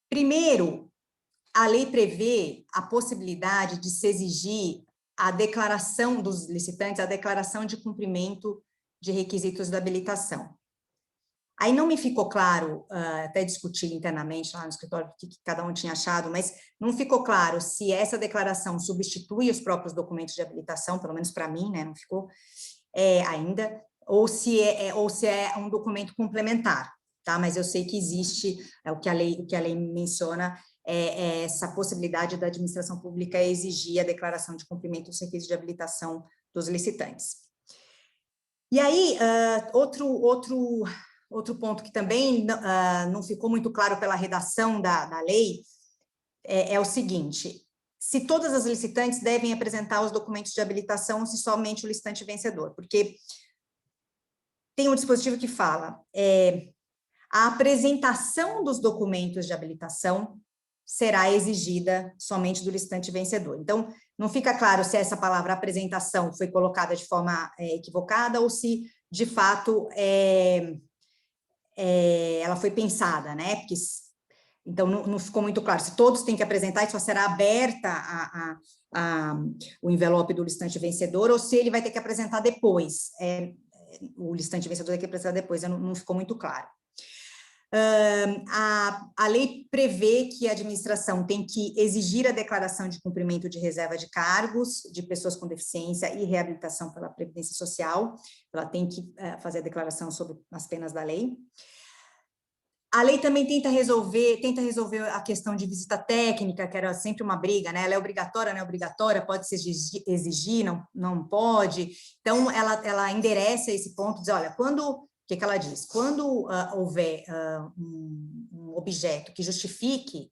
Primeiro, a lei prevê a possibilidade de se exigir a declaração dos licitantes, a declaração de cumprimento de requisitos da habilitação. Aí não me ficou claro, até discutir internamente lá no escritório o que cada um tinha achado, mas não ficou claro se essa declaração substitui os próprios documentos de habilitação, pelo menos para mim, né, não ficou ainda, ou se é um documento complementar, tá? Mas eu sei que existe, o que a lei menciona, essa possibilidade da administração pública exigir a declaração de cumprimento dos requisitos de habilitação dos licitantes. E aí, outro ponto que também não ficou muito claro pela redação da lei é o seguinte: se todas as licitantes devem apresentar os documentos de habilitação ou se somente o licitante vencedor, porque tem um dispositivo que fala a apresentação dos documentos de habilitação será exigida somente do licitante vencedor. Então, não fica claro se essa palavra apresentação foi colocada de forma equivocada ou se, de fato, ela foi pensada, né? Porque, então, não ficou muito claro se todos têm que apresentar e só será aberta o envelope do licitante vencedor ou se ele vai ter que apresentar depois. O licitante vencedor tem que apresentar depois, não ficou muito claro. A lei prevê que a administração tem que exigir a declaração de cumprimento de reserva de cargos de pessoas com deficiência e reabilitação pela Previdência Social. Ela tem que fazer a declaração sobre as penas da lei. A lei também tenta resolver a questão de visita técnica, que era sempre uma briga, né? Ela é obrigatória, não é obrigatória, pode se exigir, não pode. Então, ela endereça esse ponto, diz, olha, o que ela diz? Quando houver um objeto que justifique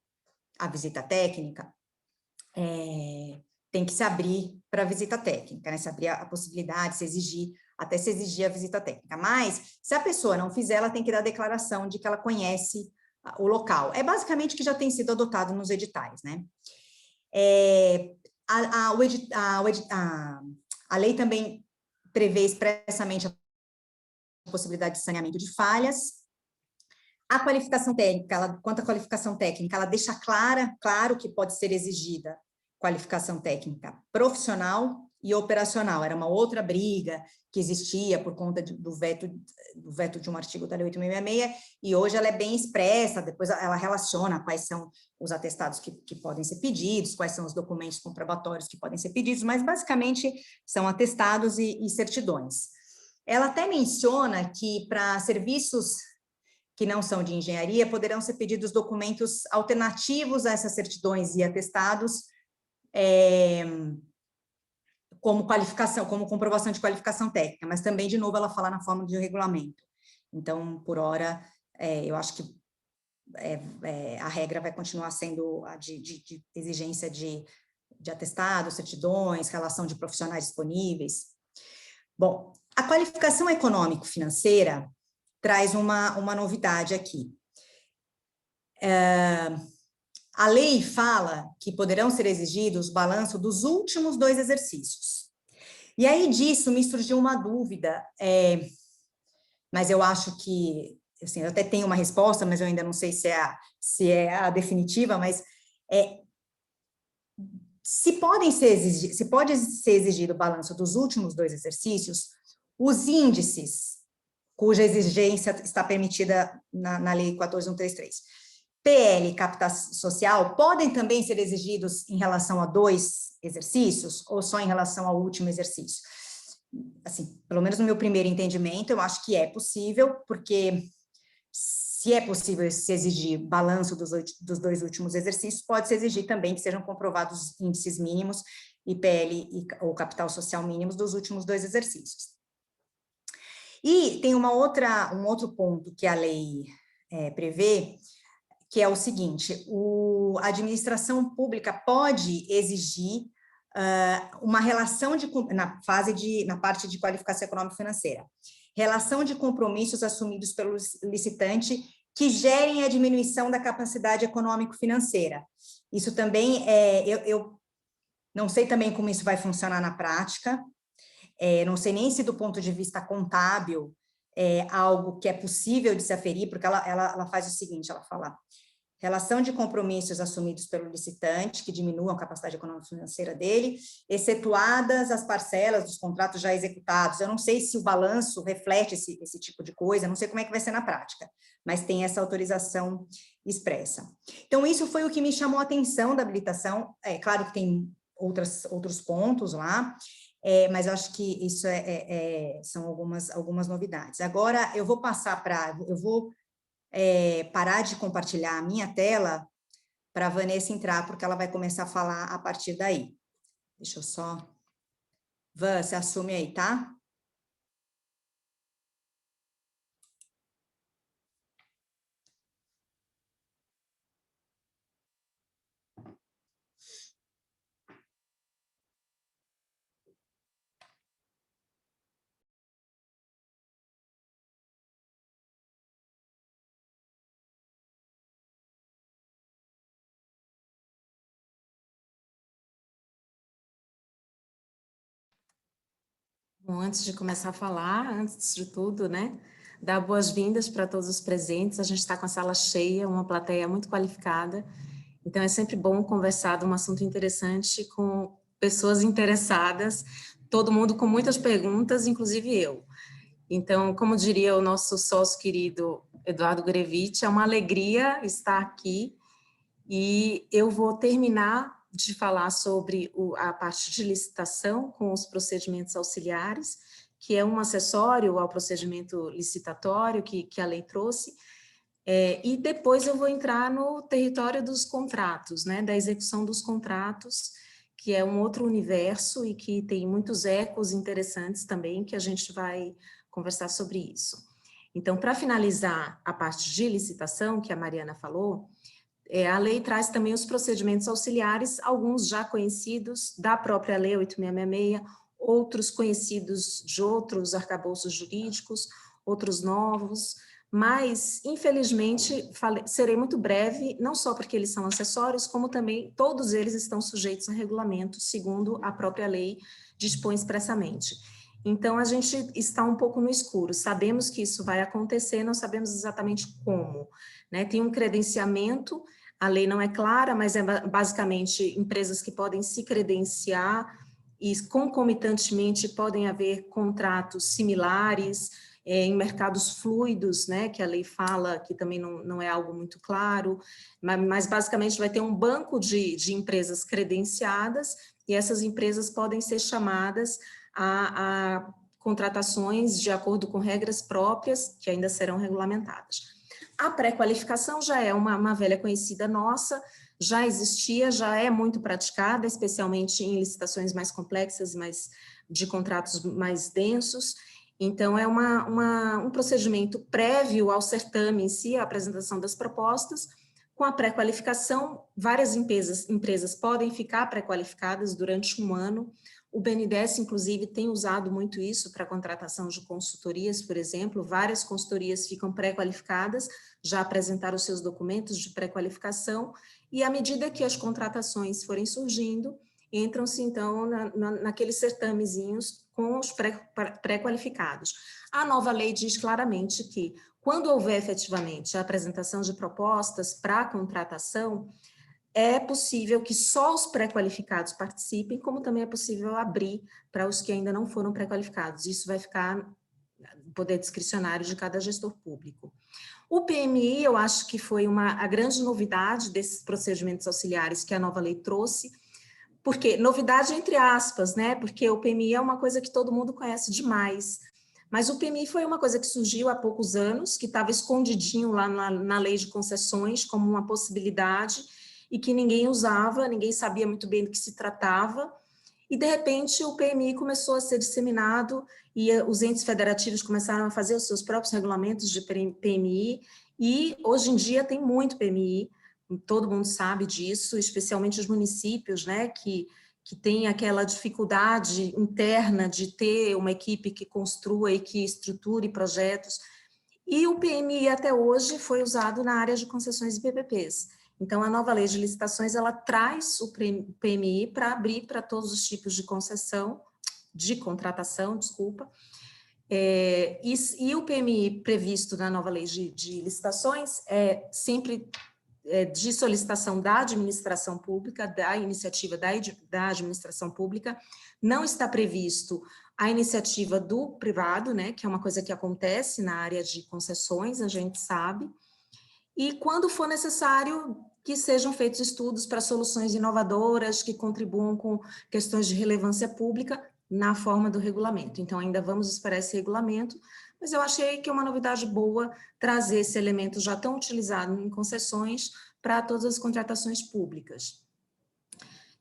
a visita técnica, tem que se abrir para a visita técnica, né? Se abrir a possibilidade, até se exigir a visita técnica. Mas, se a pessoa não fizer, ela tem que dar a declaração de que ela conhece o local. É basicamente o que já tem sido adotado nos editais, né? A lei também prevê expressamente a possibilidade de saneamento de falhas. A qualificação técnica, quanto à qualificação técnica, ela deixa claro que pode ser exigida qualificação técnica profissional e operacional. Era uma outra briga que existia por conta do veto de um artigo da Lei 8.666, e hoje ela é bem expressa, depois ela relaciona quais são os atestados que podem ser pedidos, quais são os documentos comprobatórios que podem ser pedidos, mas basicamente são atestados e certidões. Ela até menciona que para serviços que não são de engenharia, poderão ser pedidos documentos alternativos a essas certidões e atestados, como qualificação, como comprovação de qualificação técnica, mas também, de novo, ela fala na forma de regulamento. Então, por hora, eu acho que a regra vai continuar sendo a de exigência de atestados, certidões, relação de profissionais disponíveis. Bom, a qualificação econômico-financeira traz uma novidade aqui. A lei fala que poderão ser exigidos o balanço dos últimos 2 exercícios. E aí disso me surgiu uma dúvida, mas eu acho que, assim, eu até tenho uma resposta, mas eu ainda não sei se é a definitiva, mas se pode ser exigido o balanço dos últimos 2 exercícios, os índices cuja exigência está permitida na Lei 14.133, PL e capital social, podem também ser exigidos em relação a 2 exercícios ou só em relação ao último exercício? Assim, pelo menos no meu primeiro entendimento, eu acho que é possível, porque se é possível se exigir balanço dos 2 últimos exercícios, pode-se exigir também que sejam comprovados índices mínimos, IPL ou capital social mínimos dos últimos 2 exercícios. E tem um outro ponto que a lei prevê, que é o seguinte: a administração pública pode exigir uma relação na parte de qualificação econômico-financeira, relação de compromissos assumidos pelo licitante que gerem a diminuição da capacidade econômico-financeira. Isso também eu não sei também como isso vai funcionar na prática, não sei nem se do ponto de vista contábil é algo que é possível de se aferir, porque ela faz o seguinte, ela fala: relação de compromissos assumidos pelo licitante, que diminuam a capacidade econômico-financeira dele, excetuadas as parcelas dos contratos já executados. Eu não sei se o balanço reflete esse tipo de coisa, não sei como é que vai ser na prática, mas tem essa autorização expressa. Então, isso foi o que me chamou a atenção da habilitação. É claro que tem outros pontos lá, mas eu acho que isso são algumas novidades. Agora, eu vou passar parar de compartilhar a minha tela para a Vanessa entrar, porque ela vai começar a falar a partir daí. Deixa eu só... Van, você assume aí, tá? Bom, antes de começar a falar, antes de tudo, né, dar boas-vindas para todos os presentes. A gente está com a sala cheia, uma plateia muito qualificada, então é sempre bom conversar de um assunto interessante com pessoas interessadas, todo mundo com muitas perguntas, inclusive eu. Então, como diria o nosso sócio querido Eduardo Grevich, é uma alegria estar aqui, e eu vou terminar de falar sobre a parte de licitação com os procedimentos auxiliares, que é um acessório ao procedimento licitatório que a lei trouxe, e depois eu vou entrar no território dos contratos, né, da execução dos contratos, que é um outro universo e que tem muitos ecos interessantes também, que a gente vai conversar sobre isso. Então, para finalizar a parte de licitação, que a Mariana falou, a lei traz também os procedimentos auxiliares, alguns já conhecidos da própria lei 8666, outros conhecidos de outros arcabouços jurídicos, outros novos, mas, infelizmente, serei muito breve, não só porque eles são acessórios, como também todos eles estão sujeitos a regulamento, segundo a própria lei dispõe expressamente. Então, a gente está um pouco no escuro, sabemos que isso vai acontecer, não sabemos exatamente como, né? Tem um credenciamento, a lei não é clara, mas é basicamente empresas que podem se credenciar e concomitantemente podem haver contratos similares em mercados fluidos, né, que a lei fala que também não é algo muito claro, mas basicamente vai ter um banco de empresas credenciadas e essas empresas podem ser chamadas a contratações de acordo com regras próprias que ainda serão regulamentadas. A pré-qualificação já é uma velha conhecida nossa, já existia, já é muito praticada, especialmente em licitações mais complexas, de contratos mais densos, Então, é um procedimento prévio ao certame em si, a apresentação das propostas. Com a pré-qualificação, várias empresas podem ficar pré-qualificadas durante um ano. O BNDES, inclusive, tem usado muito isso para a contratação de consultorias, por exemplo. Várias consultorias ficam pré-qualificadas, já apresentaram os seus documentos de pré-qualificação, e à medida que as contratações forem surgindo, entram-se, então, naqueles certamezinhos com os pré-qualificados. A nova lei diz claramente que, quando houver efetivamente a apresentação de propostas para a contratação, é possível que só os pré-qualificados participem, como também é possível abrir para os que ainda não foram pré-qualificados. Isso vai ficar no poder discricionário de cada gestor público. O PMI, eu acho que foi a grande novidade desses procedimentos auxiliares que a nova lei trouxe, porque, novidade entre aspas, né? Porque o PMI é uma coisa que todo mundo conhece demais, mas o PMI foi uma coisa que surgiu há poucos anos, que estava escondidinho lá na lei de concessões como uma possibilidade, e que ninguém usava, ninguém sabia muito bem do que se tratava, e de repente o PMI começou a ser disseminado, e os entes federativos começaram a fazer os seus próprios regulamentos de PMI, e hoje em dia tem muito PMI, todo mundo sabe disso, especialmente os municípios, né, que tem aquela dificuldade interna de ter uma equipe que construa e que estruture projetos, e o PMI até hoje foi usado na área de concessões e PPPs. Então, a nova lei de licitações, ela traz o PMI para abrir para todos os tipos de concessão, de contratação, desculpa, e o PMI previsto na nova lei de licitações é sempre de solicitação da administração pública, da iniciativa da administração pública, não está previsto a iniciativa do privado, né, que é uma coisa que acontece na área de concessões, a gente sabe, e quando for necessário que sejam feitos estudos para soluções inovadoras que contribuam com questões de relevância pública na forma do regulamento. Então, ainda vamos esperar esse regulamento, mas eu achei que é uma novidade boa trazer esse elemento já tão utilizado em concessões para todas as contratações públicas.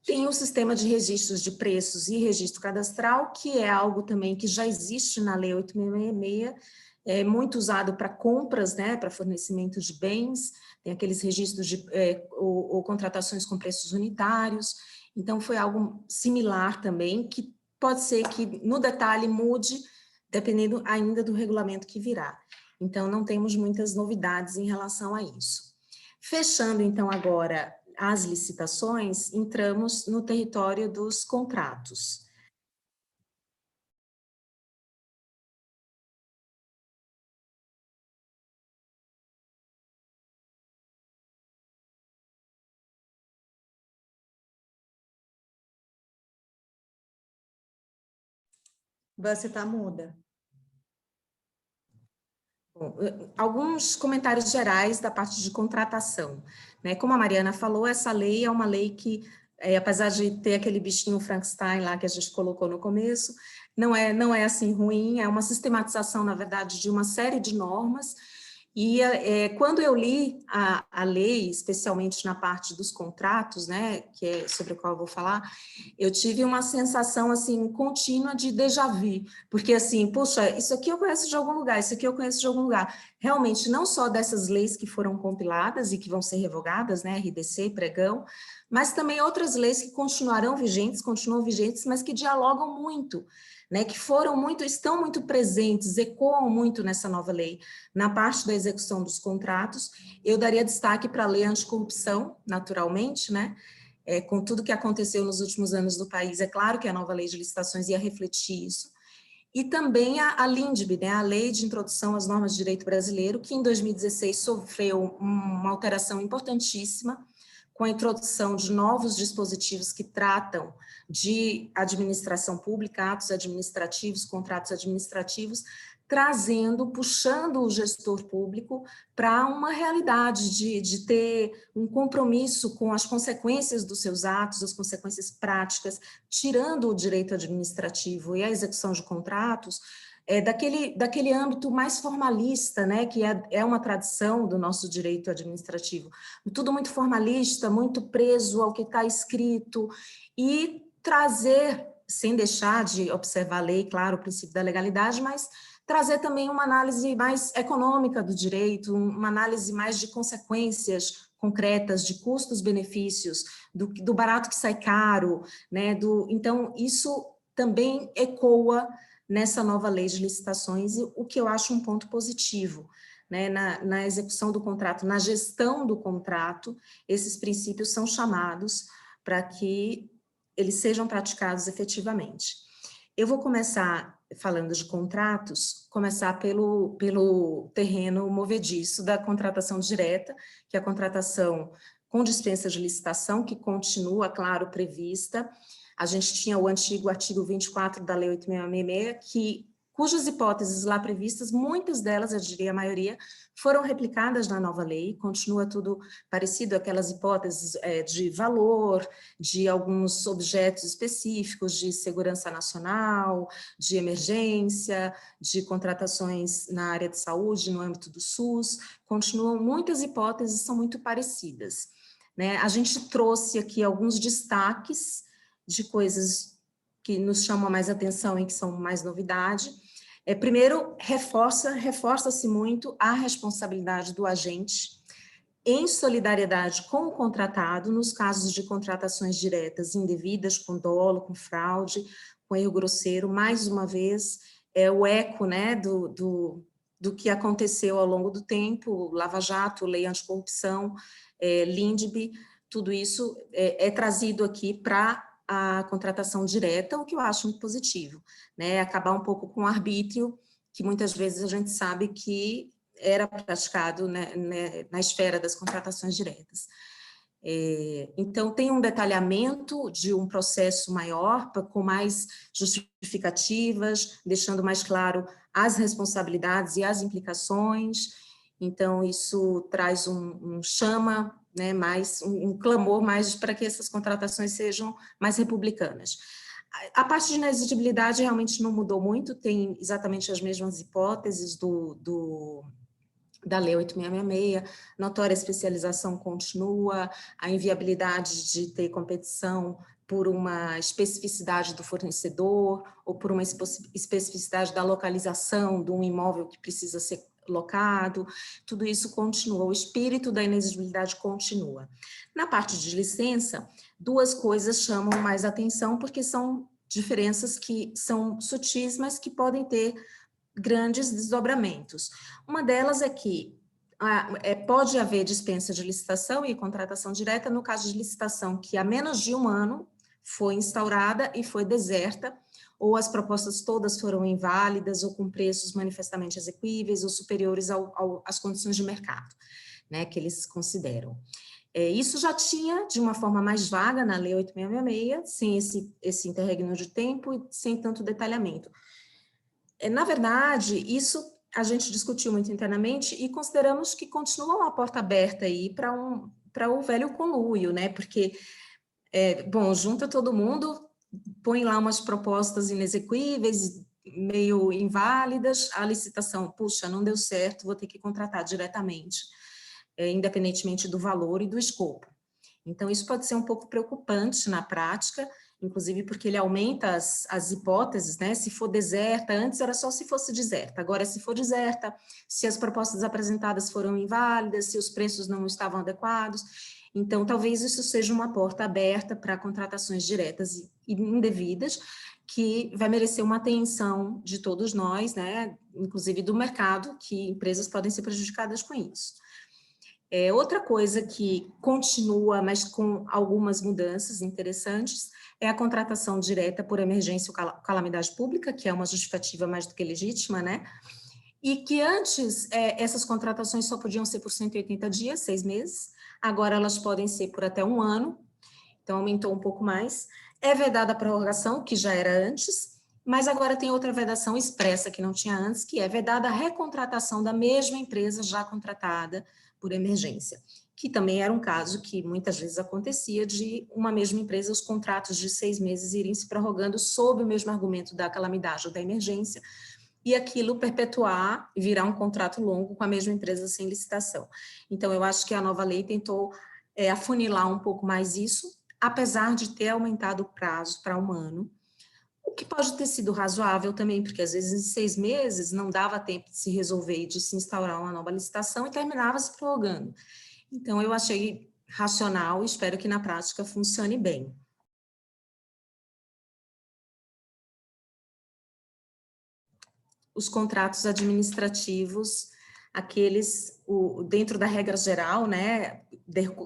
Tem o sistema de registros de preços e registro cadastral, que é algo também que já existe na Lei 8.666, é muito usado para compras, né, para fornecimento de bens, tem aqueles registros ou contratações com preços unitários, então foi algo similar também, que pode ser que no detalhe mude, dependendo ainda do regulamento que virá. Então, não temos muitas novidades em relação a isso. Fechando, então, agora as licitações, entramos no território dos contratos. Você está muda. Bom, alguns comentários gerais da parte de contratação, né? Como a Mariana falou, essa lei é uma lei que, apesar de ter aquele bichinho Frankenstein lá que a gente colocou no começo, não é assim ruim, é uma sistematização, na verdade, de uma série de normas. E quando eu li a lei, especialmente na parte dos contratos, né, que é sobre o qual eu vou falar, eu tive uma sensação assim contínua de déjà vu, porque assim, poxa, isso aqui eu conheço de algum lugar, isso aqui eu conheço de algum lugar. Realmente, não só dessas leis que foram compiladas e que vão ser revogadas, né, RDC, Pregão, mas também outras leis que continuam vigentes, mas que dialogam muito, né, que estão muito presentes, ecoam muito nessa nova lei. Na parte da execução dos contratos, eu daria destaque para a lei anticorrupção, naturalmente, né, com tudo que aconteceu nos últimos anos no país, é claro que a nova lei de licitações ia refletir isso, e também a LINDB, né, a Lei de Introdução às Normas de Direito Brasileiro, que em 2016 sofreu uma alteração importantíssima, com a introdução de novos dispositivos que tratam de administração pública, atos administrativos, contratos administrativos, puxando o gestor público para uma realidade de ter um compromisso com as consequências dos seus atos, as consequências práticas, tirando o direito administrativo e a execução de contratos, daquele âmbito mais formalista, né, que é uma tradição do nosso direito administrativo. Tudo muito formalista, muito preso ao que está escrito, e trazer sem deixar de observar a lei, claro, o princípio da legalidade, mas trazer também uma análise mais econômica do direito, uma análise mais de consequências concretas, de custos-benefícios, do barato que sai caro, né? Então, isso também ecoa nessa nova lei de licitações, e o que eu acho um ponto positivo, né? Na execução do contrato, na gestão do contrato, esses princípios são chamados para que eles sejam praticados efetivamente. Eu vou começar falando de contratos, começar pelo terreno movediço da contratação direta, que é a contratação com dispensa de licitação, que continua, claro, prevista. A gente tinha o antigo artigo 24 da Lei 8.666, cujas hipóteses lá previstas, muitas delas, eu diria a maioria, foram replicadas na nova lei, continua tudo parecido, aquelas hipóteses de valor, de alguns objetos específicos, de segurança nacional, de emergência, de contratações na área de saúde, no âmbito do SUS, continuam, muitas hipóteses são muito parecidas, né? A gente trouxe aqui alguns destaques de coisas que nos chamam mais atenção e que são mais novidade. Primeiro, reforça-se muito a responsabilidade do agente em solidariedade com o contratado, nos casos de contratações diretas indevidas, com dolo, com fraude, com erro grosseiro. Mais uma vez, o eco, né, do que aconteceu ao longo do tempo, Lava Jato, Lei Anticorrupção, LINDB, tudo isso é trazido aqui para a contratação direta, o que eu acho muito positivo, né? Acabar um pouco com o arbítrio, que muitas vezes a gente sabe que era praticado, né, na esfera das contratações diretas. Então, tem um detalhamento de um processo maior, com mais justificativas, deixando mais claro as responsabilidades e as implicações. Então, isso traz chama, né, mais um clamor mais para que essas contratações sejam mais republicanas. A parte de inexigibilidade realmente não mudou muito, tem exatamente as mesmas hipóteses da Lei 8.666, notória especialização continua, a inviabilidade de ter competição por uma especificidade do fornecedor ou por uma especificidade da localização de um imóvel que precisa ser locado, tudo isso continua, o espírito da inexigibilidade continua. Na parte de licença, duas coisas chamam mais atenção, porque são diferenças que são sutis, mas que podem ter grandes desdobramentos. Uma delas é que pode haver dispensa de licitação e contratação direta no caso de licitação que há menos de um ano foi instaurada e foi deserta, ou as propostas todas foram inválidas, ou com preços manifestamente exequíveis, ou superiores às condições de mercado, né, que eles consideram. Isso já tinha, de uma forma mais vaga, na Lei 8.666, sem esse interregno de tempo e sem tanto detalhamento. Na verdade, isso a gente discutiu muito internamente e consideramos que continua uma porta aberta aí para o velho conluio, né? Porque, bom, junta todo mundo, põe lá umas propostas inexequíveis, meio inválidas, a licitação, puxa, não deu certo, vou ter que contratar diretamente, independentemente do valor e do escopo. Então, isso pode ser um pouco preocupante na prática, inclusive porque ele aumenta as hipóteses, né? Se for deserta, antes era só se fosse deserta, agora se for deserta, se as propostas apresentadas foram inválidas, se os preços não estavam adequados. Então, talvez isso seja uma porta aberta para contratações diretas e indevidas, que vai merecer uma atenção de todos nós, né? Inclusive do mercado, que empresas podem ser prejudicadas com isso. Outra coisa que continua, mas com algumas mudanças interessantes, é a contratação direta por emergência ou calamidade pública, que é uma justificativa mais do que legítima, né? E que antes essas contratações só podiam ser por 180 dias, 6 meses, agora elas podem ser por até 1 ano, então aumentou um pouco mais. É vedada a prorrogação, que já era antes, mas agora tem outra vedação expressa que não tinha antes, que é vedada a recontratação da mesma empresa já contratada por emergência, que também era um caso que muitas vezes acontecia de uma mesma empresa, os contratos de 6 meses irem se prorrogando sob o mesmo argumento da calamidade ou da emergência, e aquilo perpetuar e virar um contrato longo com a mesma empresa sem licitação. Então, eu acho que a nova lei tentou afunilar um pouco mais isso, apesar de ter aumentado o prazo para 1 ano, que pode ter sido razoável também, porque às vezes em 6 meses não dava tempo de se resolver e de se instaurar uma nova licitação e terminava se prorrogando. Então, eu achei racional e espero que na prática funcione bem. Os contratos administrativos, aqueles dentro da regra geral, né,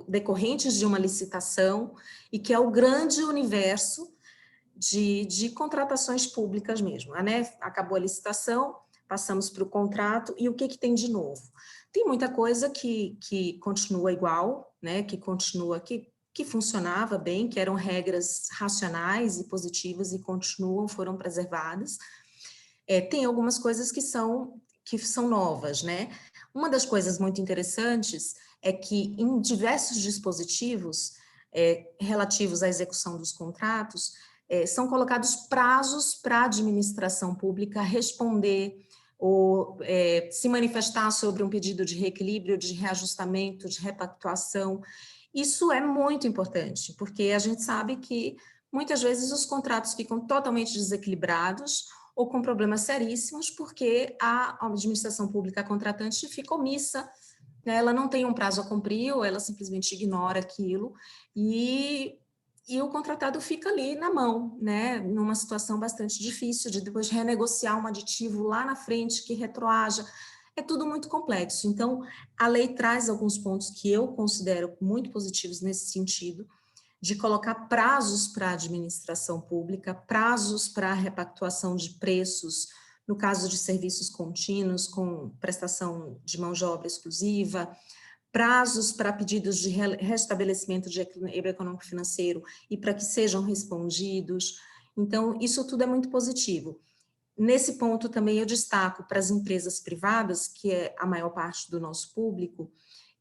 decorrentes de uma licitação, e que é o grande universo de contratações públicas mesmo, né? Acabou a licitação, passamos para o contrato, e o que tem de novo? Tem muita coisa que continua igual, né? Que continua, que funcionava bem, que eram regras racionais e positivas e continuam, foram preservadas. Tem algumas coisas que são novas, né? Uma das coisas muito interessantes é que em diversos dispositivos relativos à execução dos contratos, são colocados prazos para a administração pública responder ou se manifestar sobre um pedido de reequilíbrio, de reajustamento, de repactuação. Isso é muito importante, porque a gente sabe que muitas vezes os contratos ficam totalmente desequilibrados ou com problemas seríssimos, porque a administração pública contratante fica omissa, né? Ela não tem um prazo a cumprir, ou ela simplesmente ignora aquilo, e o contratado fica ali na mão, né? Numa situação bastante difícil de depois renegociar um aditivo lá na frente que retroaja. É tudo muito complexo. Então, a lei traz alguns pontos que eu considero muito positivos nesse sentido, de colocar prazos para a administração pública, prazos para a repactuação de preços, no caso de serviços contínuos, com prestação de mão de obra exclusiva, prazos para pedidos de restabelecimento de equilíbrio econômico-financeiro e para que sejam respondidos. Então, isso tudo é muito positivo. Nesse ponto também eu destaco para as empresas privadas, que é a maior parte do nosso público,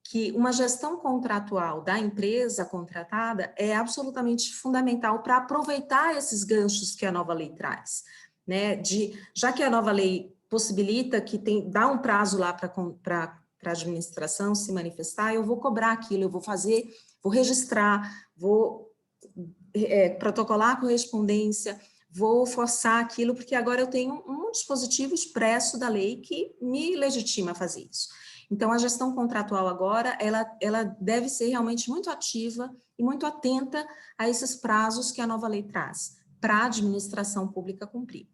que uma gestão contratual da empresa contratada é absolutamente fundamental para aproveitar esses ganchos que a nova lei traz, né? Já que a nova lei possibilita que dá um prazo lá para a administração se manifestar, eu vou cobrar aquilo, eu vou fazer, vou registrar, vou protocolar a correspondência, vou forçar aquilo, porque agora eu tenho um dispositivo expresso da lei que me legitima a fazer isso. Então, a gestão contratual agora, ela deve ser realmente muito ativa e muito atenta a esses prazos que a nova lei traz para a administração pública cumprir.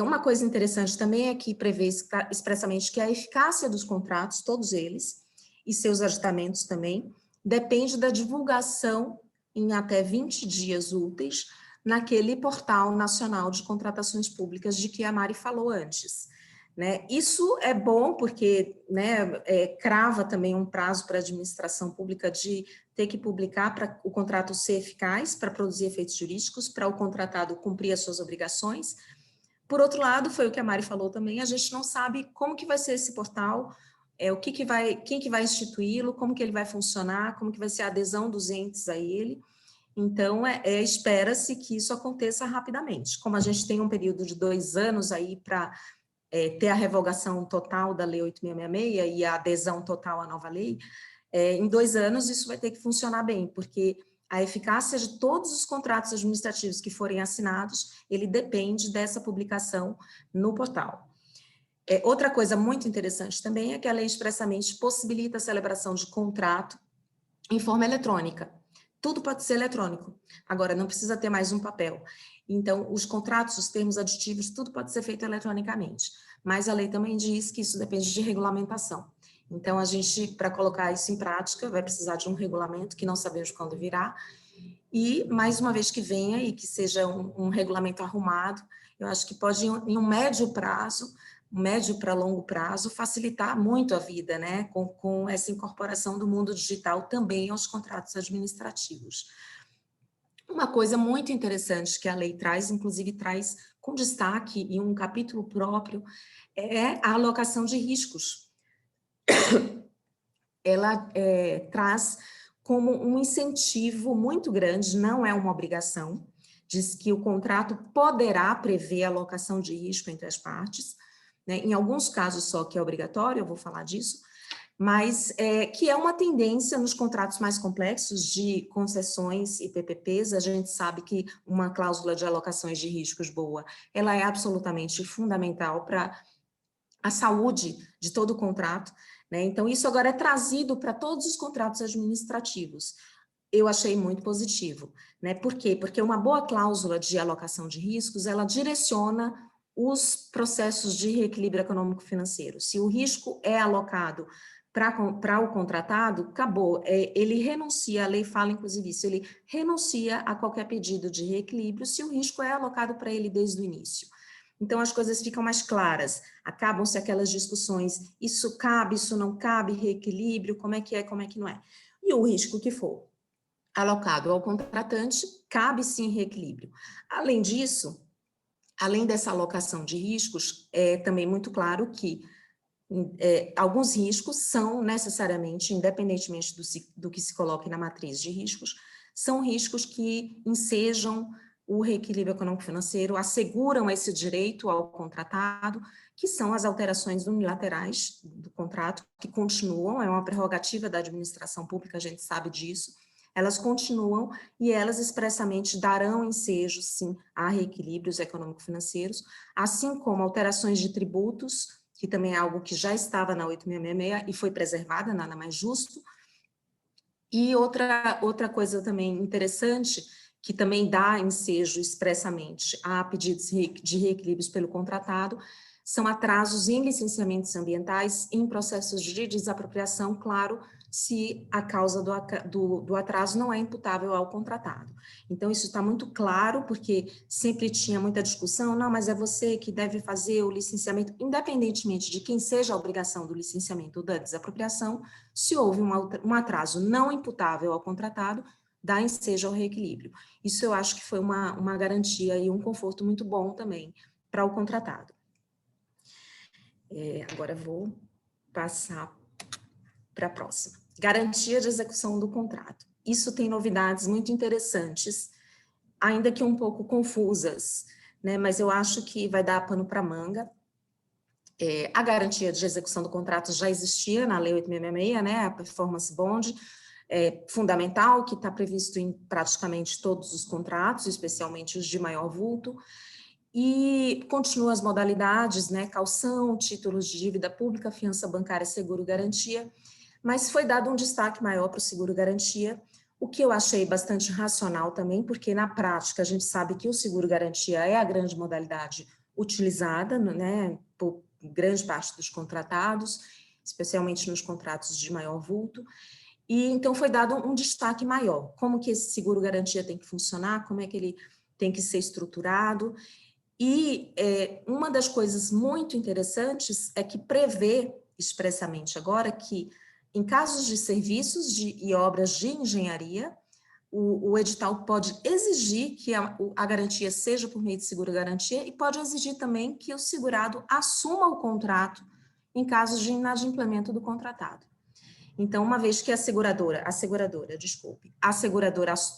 Uma coisa interessante também é que prevê expressamente que a eficácia dos contratos, todos eles, e seus aditamentos também, depende da divulgação em até 20 dias úteis naquele portal nacional de contratações públicas de que a Mari falou antes. Né? Isso é bom porque, né, crava também um prazo para a administração pública de ter que publicar para o contrato ser eficaz, para produzir efeitos jurídicos, para o contratado cumprir as suas obrigações. Por outro lado, foi o que a Mari falou também, a gente não sabe como que vai ser esse portal, quem que vai instituí-lo, como que ele vai funcionar, como que vai ser a adesão dos entes a ele. Então, espera-se que isso aconteça rapidamente. Como a gente tem um período de 2 anos aí para ter a revogação total da Lei 8666 e a adesão total à nova lei, em 2 anos isso vai ter que funcionar bem, porque a eficácia de todos os contratos administrativos que forem assinados, ele depende dessa publicação no portal. Outra coisa muito interessante também é que a lei expressamente possibilita a celebração de contrato em forma eletrônica. Tudo pode ser eletrônico. Agora, não precisa ter mais um papel. Então, os contratos, os termos aditivos, tudo pode ser feito eletronicamente. Mas a lei também diz que isso depende de regulamentação. Então, a gente, para colocar isso em prática, vai precisar de um regulamento que não sabemos quando virá. E, mais uma vez que venha e que seja um regulamento arrumado, eu acho que pode, em um médio prazo, médio para longo prazo, facilitar muito a vida, né, com essa incorporação do mundo digital também aos contratos administrativos. Uma coisa muito interessante que a lei traz, inclusive traz com destaque em um capítulo próprio, é a alocação de riscos. Ela traz como um incentivo muito grande, não é uma obrigação, diz que o contrato poderá prever a alocação de risco entre as partes, né? Em alguns casos só que é obrigatório, eu vou falar disso, mas que é uma tendência nos contratos mais complexos de concessões e PPPs. A gente sabe que uma cláusula de alocações de riscos boa, ela é absolutamente fundamental para a saúde de todo o contrato, né? Então, isso agora é trazido para todos os contratos administrativos. Eu achei muito positivo, né? Por quê? Porque uma boa cláusula de alocação de riscos, ela direciona os processos de reequilíbrio econômico-financeiro. Se o risco é alocado para o contratado, acabou. Ele renuncia, a lei fala inclusive isso, ele renuncia a qualquer pedido de reequilíbrio se o risco é alocado para ele desde o início. Então, as coisas ficam mais claras, acabam-se aquelas discussões, isso cabe, isso não cabe, reequilíbrio, como é, como é que não é. E o risco que for alocado ao contratante, cabe sim reequilíbrio. Além disso, além dessa alocação de riscos, é também muito claro que alguns riscos são necessariamente, independentemente do que se coloque na matriz de riscos, são riscos que ensejam o reequilíbrio econômico-financeiro, asseguram esse direito ao contratado, que são as alterações unilaterais do contrato, que continuam, é uma prerrogativa da administração pública, a gente sabe disso, elas continuam e elas expressamente darão ensejo, sim, a reequilíbrios econômico-financeiros, assim como alterações de tributos, que também é algo que já estava na 8666 e foi preservada, nada mais justo. E outra coisa também interessante, que também dá ensejo expressamente a pedidos de reequilíbrios pelo contratado, são atrasos em licenciamentos ambientais em processos de desapropriação, claro, se a causa do atraso não é imputável ao contratado. Então, isso está muito claro, porque sempre tinha muita discussão, não, mas é você que deve fazer o licenciamento, independentemente de quem seja a obrigação do licenciamento ou da desapropriação, se houve um atraso não imputável ao contratado, dá ensejo ao reequilíbrio. Isso eu acho que foi uma garantia e um conforto muito bom também para o contratado. Agora vou passar para a próxima. Garantia de execução do contrato. Isso tem novidades muito interessantes, ainda que um pouco confusas, né? Mas eu acho que vai dar pano para manga. A garantia de execução do contrato já existia na Lei 8666, né? A performance bond, fundamental, que está previsto em praticamente todos os contratos, especialmente os de maior vulto. E continua as modalidades, né, caução, títulos de dívida pública, fiança bancária, seguro-garantia, mas foi dado um destaque maior para o seguro-garantia, o que eu achei bastante racional também, porque na prática a gente sabe que o seguro-garantia é a grande modalidade utilizada, né, por grande parte dos contratados, especialmente nos contratos de maior vulto, e então foi dado um destaque maior, como que esse seguro-garantia tem que funcionar, como é que ele tem que ser estruturado. E uma das coisas muito interessantes é que prevê expressamente agora que, em casos de serviços e obras de engenharia, o edital pode exigir que a garantia seja por meio de seguro-garantia e pode exigir também que o segurado assuma o contrato em casos de inadimplemento do contratado. Então, uma vez que a seguradora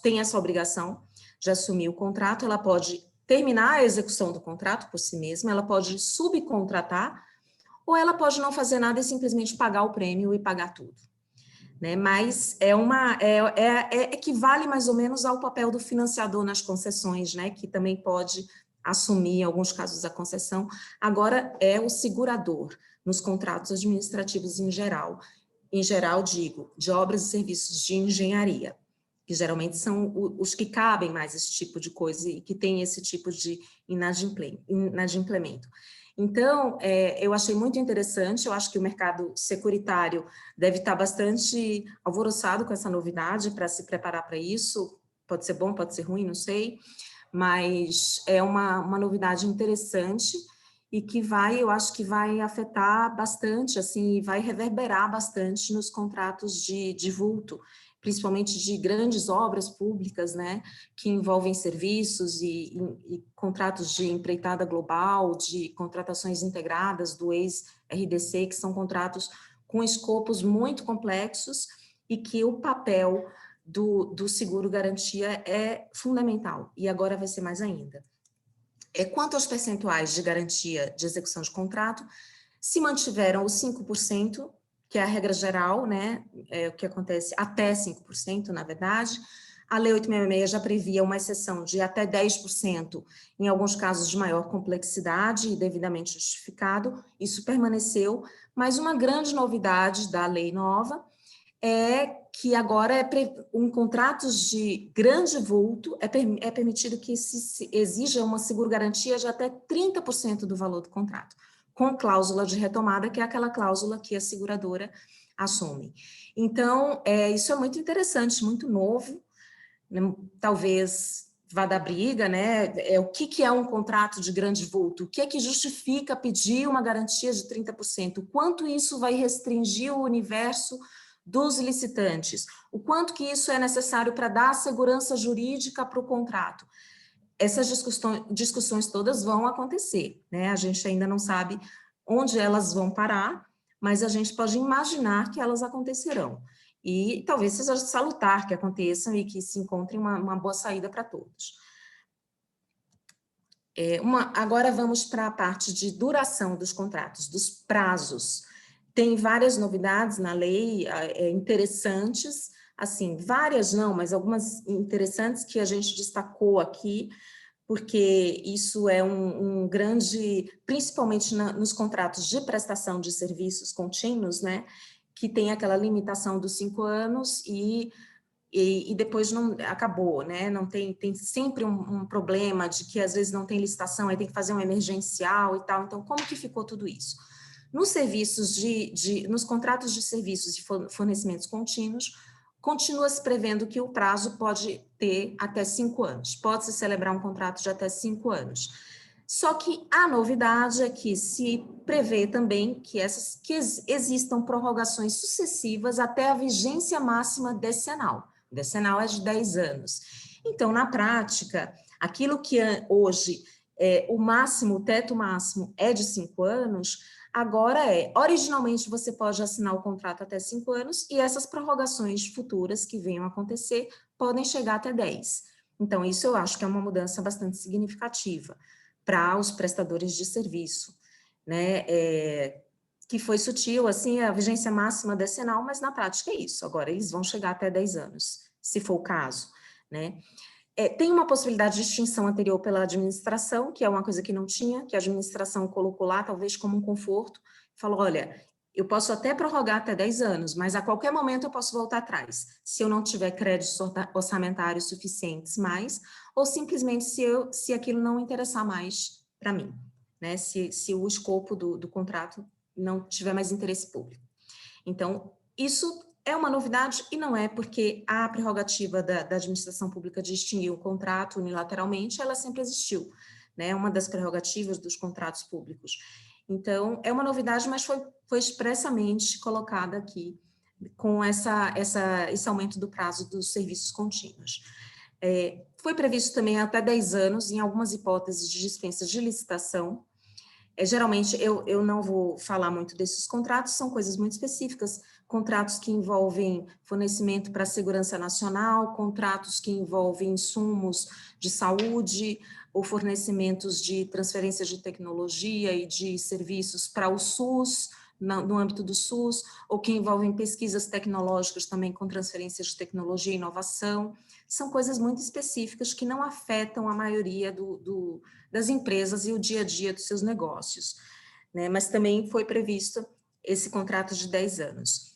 tem essa obrigação de assumir o contrato, ela pode terminar a execução do contrato por si mesma, ela pode subcontratar, ou ela pode não fazer nada e simplesmente pagar o prêmio e pagar tudo. Né? Mas equivale mais ou menos ao papel do financiador nas concessões, né? Que também pode assumir, em alguns casos, a concessão. Agora, é o segurador nos contratos administrativos em geral. Em geral, digo, de obras e serviços de engenharia, que geralmente são os que cabem mais esse tipo de coisa e que tem esse tipo de inadimplemento. Então, eu achei muito interessante, eu acho que o mercado securitário deve estar bastante alvoroçado com essa novidade para se preparar para isso, pode ser bom, pode ser ruim, não sei, mas é uma novidade interessante e que eu acho que vai afetar bastante, assim, vai reverberar bastante nos contratos de vulto, principalmente de grandes obras públicas, né, que envolvem serviços e contratos de empreitada global, de contratações integradas do ex-RDC, que são contratos com escopos muito complexos e que o papel do seguro-garantia é fundamental, e agora vai ser mais ainda. Quanto aos percentuais de garantia de execução de contrato, se mantiveram os 5%, que é a regra geral, né, o que acontece até 5%, na verdade. A Lei 866 já previa uma exceção de até 10%, em alguns casos de maior complexidade e devidamente justificado, isso permaneceu, mas uma grande novidade da lei nova é que agora, em contratos de grande vulto, é permitido que se exija uma seguro-garantia de até 30% do valor do contrato, com cláusula de retomada, que é aquela cláusula que a seguradora assume. Então, isso é muito interessante, muito novo, né? Talvez vá dar briga, né? O que é um contrato de grande vulto? O que é que justifica pedir uma garantia de 30%? Quanto isso vai restringir o universo dos licitantes? O quanto que isso é necessário para dar segurança jurídica para o contrato? Essas discussões todas vão acontecer, né? A gente ainda não sabe onde elas vão parar, mas a gente pode imaginar que elas acontecerão. E talvez seja salutar que aconteçam e que se encontre uma boa saída para todos. Agora vamos para a parte de duração dos contratos, dos prazos. Tem várias novidades na lei, interessantes, assim, várias não, mas algumas interessantes que a gente destacou aqui, porque isso é um grande, principalmente nos contratos de prestação de serviços contínuos, né, que tem aquela limitação dos 5 anos e depois não acabou, né? Não tem sempre um problema de que às vezes não tem licitação, aí tem que fazer um emergencial e tal. Então, como que ficou tudo isso? Nos serviços nos contratos de serviços de fornecimentos contínuos, continua-se prevendo que o prazo pode ter até 5 anos. Pode-se celebrar um contrato de até 5 anos. Só que a novidade é que se prevê também que existam prorrogações sucessivas até a vigência máxima decenal. O decenal é de 10 anos. Então, na prática, aquilo que hoje o teto máximo é de 5 anos, agora originalmente você pode assinar o contrato até 5 anos e essas prorrogações futuras que venham a acontecer podem chegar até 10. Então, isso eu acho que é uma mudança bastante significativa para os prestadores de serviço, né? Que foi sutil, assim, a vigência máxima decenal, mas na prática é isso. Agora, eles vão chegar até 10 anos, se for o caso, né? Tem uma possibilidade de extinção anterior pela administração, que é uma coisa que não tinha, que a administração colocou lá, talvez como um conforto, falou, olha, eu posso até prorrogar até 10 anos, mas a qualquer momento eu posso voltar atrás, se eu não tiver créditos orçamentários suficientes mais, ou simplesmente se aquilo não interessar mais para mim, né? Se o escopo do contrato não tiver mais interesse público. Então, isso é uma novidade e não é porque a prerrogativa da administração pública de extinguir o contrato unilateralmente, ela sempre existiu, né? Uma das prerrogativas dos contratos públicos. Então, é uma novidade, mas foi expressamente colocada aqui com esse aumento do prazo dos serviços contínuos. Foi previsto também até 10 anos, em algumas hipóteses de dispensa de licitação. Geralmente, eu não vou falar muito desses contratos, são coisas muito específicas, contratos que envolvem fornecimento para a segurança nacional, contratos que envolvem insumos de saúde, ou fornecimentos de transferência de tecnologia e de serviços para o SUS, no âmbito do SUS, ou que envolvem pesquisas tecnológicas também com transferência de tecnologia e inovação. São coisas muito específicas que não afetam a maioria das empresas e o dia a dia dos seus negócios, né? Mas também foi previsto esse contrato de 10 anos.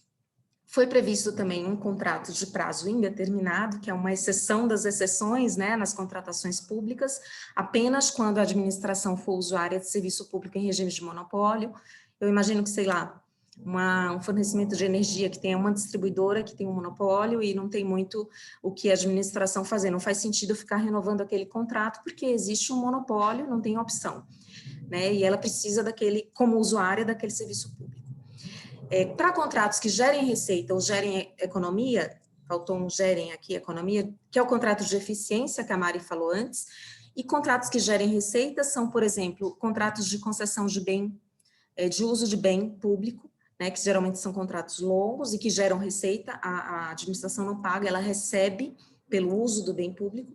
Foi previsto também um contrato de prazo indeterminado, que é uma exceção das exceções, né, nas contratações públicas, apenas quando a administração for usuária de serviço público em regime de monopólio. Eu imagino que, sei lá, um fornecimento de energia que tenha uma distribuidora que tem um monopólio e não tem muito o que a administração fazer. Não faz sentido ficar renovando aquele contrato, porque existe um monopólio, não tem opção, né, e ela precisa como usuária daquele serviço público. Para contratos que gerem receita ou gerem economia, faltou um gerem aqui, economia, que é o contrato de eficiência, que a Mari falou antes, e contratos que gerem receita são, por exemplo, contratos de concessão de bem, de uso de bem público, né, que geralmente são contratos longos e que geram receita, a administração não paga, ela recebe pelo uso do bem público.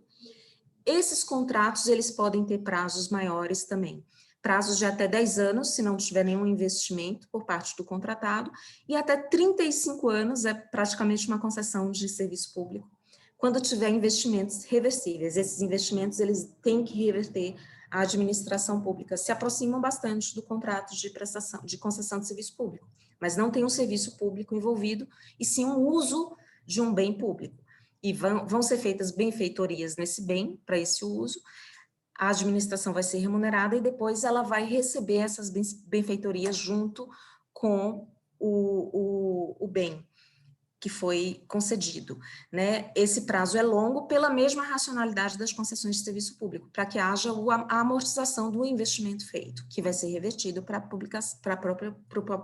Esses contratos, eles podem ter prazos maiores também. prazos de até 10 anos, se não tiver nenhum investimento por parte do contratado, e até 35 anos é praticamente uma concessão de serviço público, quando tiver investimentos reversíveis. Esses investimentos, eles têm que reverter à administração pública, se aproximam bastante do contrato de prestação, de concessão de serviço público, mas não tem um serviço público envolvido, e sim um uso de um bem público. E vão ser feitas benfeitorias nesse bem, para esse uso, a administração vai ser remunerada e depois ela vai receber essas benfeitorias junto com o bem que foi concedido, né? Esse prazo é longo pela mesma racionalidade das concessões de serviço público, para que haja a amortização do investimento feito, que vai ser revertido para o próprio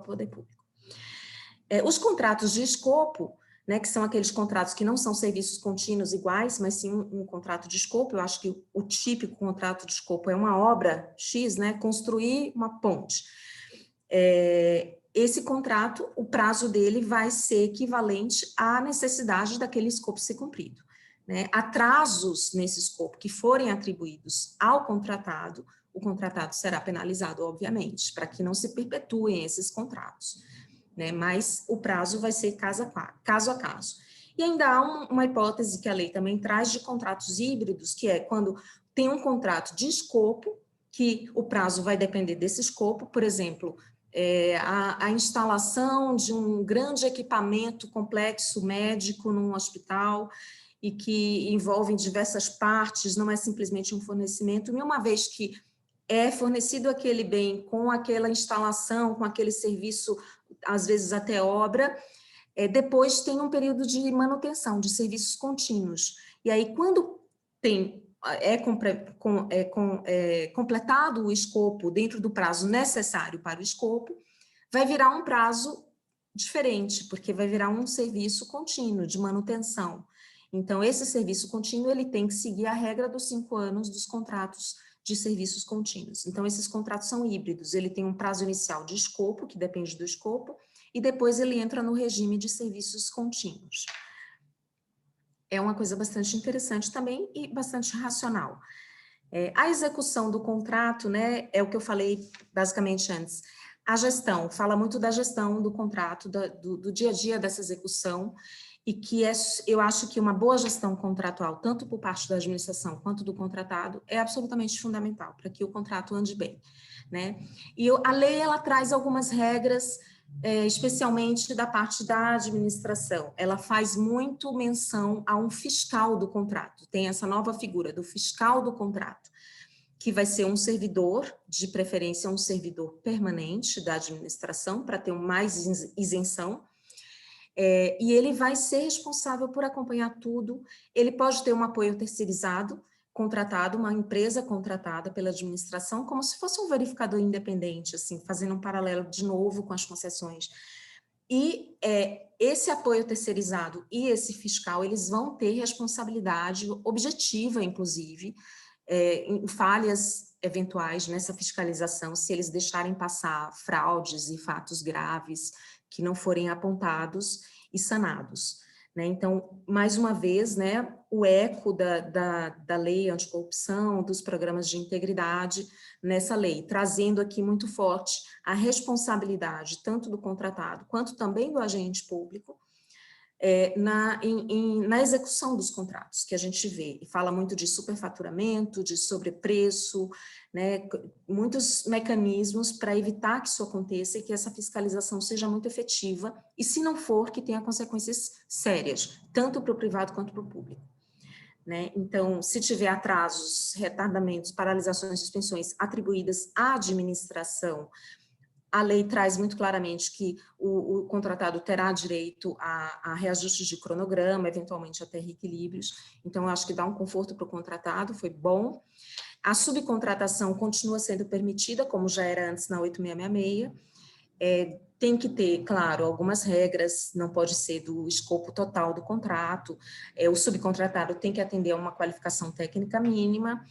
poder público. Os contratos de escopo, né, que são aqueles contratos que não são serviços contínuos iguais, mas sim um contrato de escopo. Eu acho que o típico contrato de escopo é uma obra X, né, construir uma ponte. Esse contrato, o prazo dele vai ser equivalente à necessidade daquele escopo ser cumprido, né? Atrasos nesse escopo que forem atribuídos ao contratado, o contratado será penalizado, obviamente, para que não se perpetuem esses contratos, né? Mas o prazo vai ser caso a caso. E ainda há uma hipótese que a lei também traz de contratos híbridos, que é quando tem um contrato de escopo, que o prazo vai depender desse escopo, por exemplo, a instalação de um grande equipamento complexo médico num hospital e que envolve diversas partes, não é simplesmente um fornecimento, e uma vez que é fornecido aquele bem com aquela instalação, com aquele serviço, às vezes até obra, depois tem um período de manutenção, de serviços contínuos. E aí, quando completado o escopo dentro do prazo necessário para o escopo, vai virar um prazo diferente, porque vai virar um serviço contínuo de manutenção. Então, esse serviço contínuo, ele tem que seguir a regra dos 5 anos dos contratos de serviços contínuos. Então, esses contratos são híbridos, ele tem um prazo inicial de escopo, que depende do escopo, e depois ele entra no regime de serviços contínuos. É uma coisa bastante interessante também e bastante racional. A execução do contrato, né, é o que eu falei basicamente antes. A gestão, fala muito da gestão do contrato, do dia a dia dessa execução, e que eu acho que uma boa gestão contratual, tanto por parte da administração quanto do contratado, é absolutamente fundamental para que o contrato ande bem, né? E a lei, ela traz algumas regras, especialmente da parte da administração. Ela faz muito menção a um fiscal do contrato, tem essa nova figura do fiscal do contrato, que vai ser um servidor, de preferência um servidor permanente da administração, para ter mais isenção, e ele vai ser responsável por acompanhar tudo. Ele pode ter um apoio terceirizado, contratado, uma empresa contratada pela administração, como se fosse um verificador independente, assim, fazendo um paralelo de novo com as concessões. E esse apoio terceirizado e esse fiscal, eles vão ter responsabilidade objetiva, inclusive, em falhas eventuais nessa fiscalização, se eles deixarem passar fraudes e fatos graves que não forem apontados e sanados, né? Então, mais uma vez, né, o eco da lei anticorrupção, dos programas de integridade nessa lei, trazendo aqui muito forte a responsabilidade tanto do contratado quanto também do agente público, na execução dos contratos, que a gente vê, e fala muito de superfaturamento, de sobrepreço, né, muitos mecanismos para evitar que isso aconteça e que essa fiscalização seja muito efetiva, e se não for, que tenha consequências sérias, tanto para o privado quanto para o público. Né? Então, se tiver atrasos, retardamentos, paralisações, suspensões atribuídas à administração, a lei traz muito claramente que o contratado terá direito a reajustes de cronograma, eventualmente até reequilíbrios. Então, eu acho que dá um conforto para o contratado, foi bom. A subcontratação continua sendo permitida, como já era antes na 8666. Tem que ter, claro, algumas regras, não pode ser do escopo total do contrato. O subcontratado tem que atender a uma qualificação técnica mínima.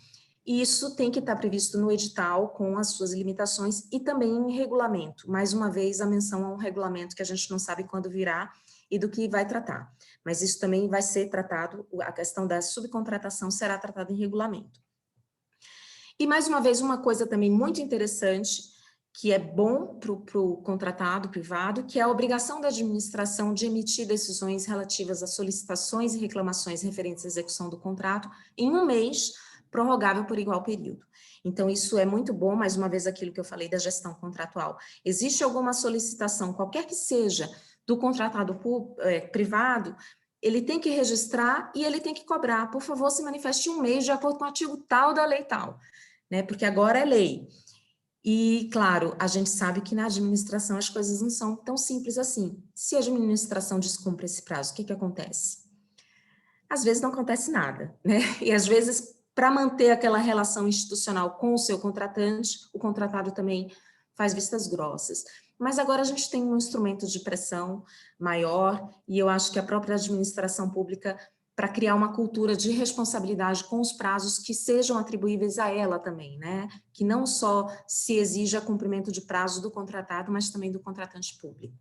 E isso tem que estar previsto no edital com as suas limitações e também em regulamento. Mais uma vez, a menção a um regulamento que a gente não sabe quando virá e do que vai tratar. Mas isso também vai ser tratado, a questão da subcontratação será tratada em regulamento. E, mais uma vez, uma coisa também muito interessante, que é bom para o contratado privado, que é a obrigação da administração de emitir decisões relativas a solicitações e reclamações referentes à execução do contrato em um mês, prorrogável por igual período. Então, isso é muito bom, mais uma vez, aquilo que eu falei da gestão contratual. Existe alguma solicitação, qualquer que seja, do contratado privado, ele tem que registrar e ele tem que cobrar. Por favor, se manifeste em um mês de acordo com o artigo tal da lei tal, né? Porque agora é lei. E, claro, a gente sabe que na administração as coisas não são tão simples assim. Se a administração descumpre esse prazo, o que acontece? Às vezes não acontece nada, né? E às vezes, para manter aquela relação institucional com o seu contratante, o contratado também faz vistas grossas. Mas agora a gente tem um instrumento de pressão maior e eu acho que a própria administração pública, para criar uma cultura de responsabilidade com os prazos que sejam atribuíveis a ela também, né? Que não só se exija cumprimento de prazo do contratado, mas também do contratante público.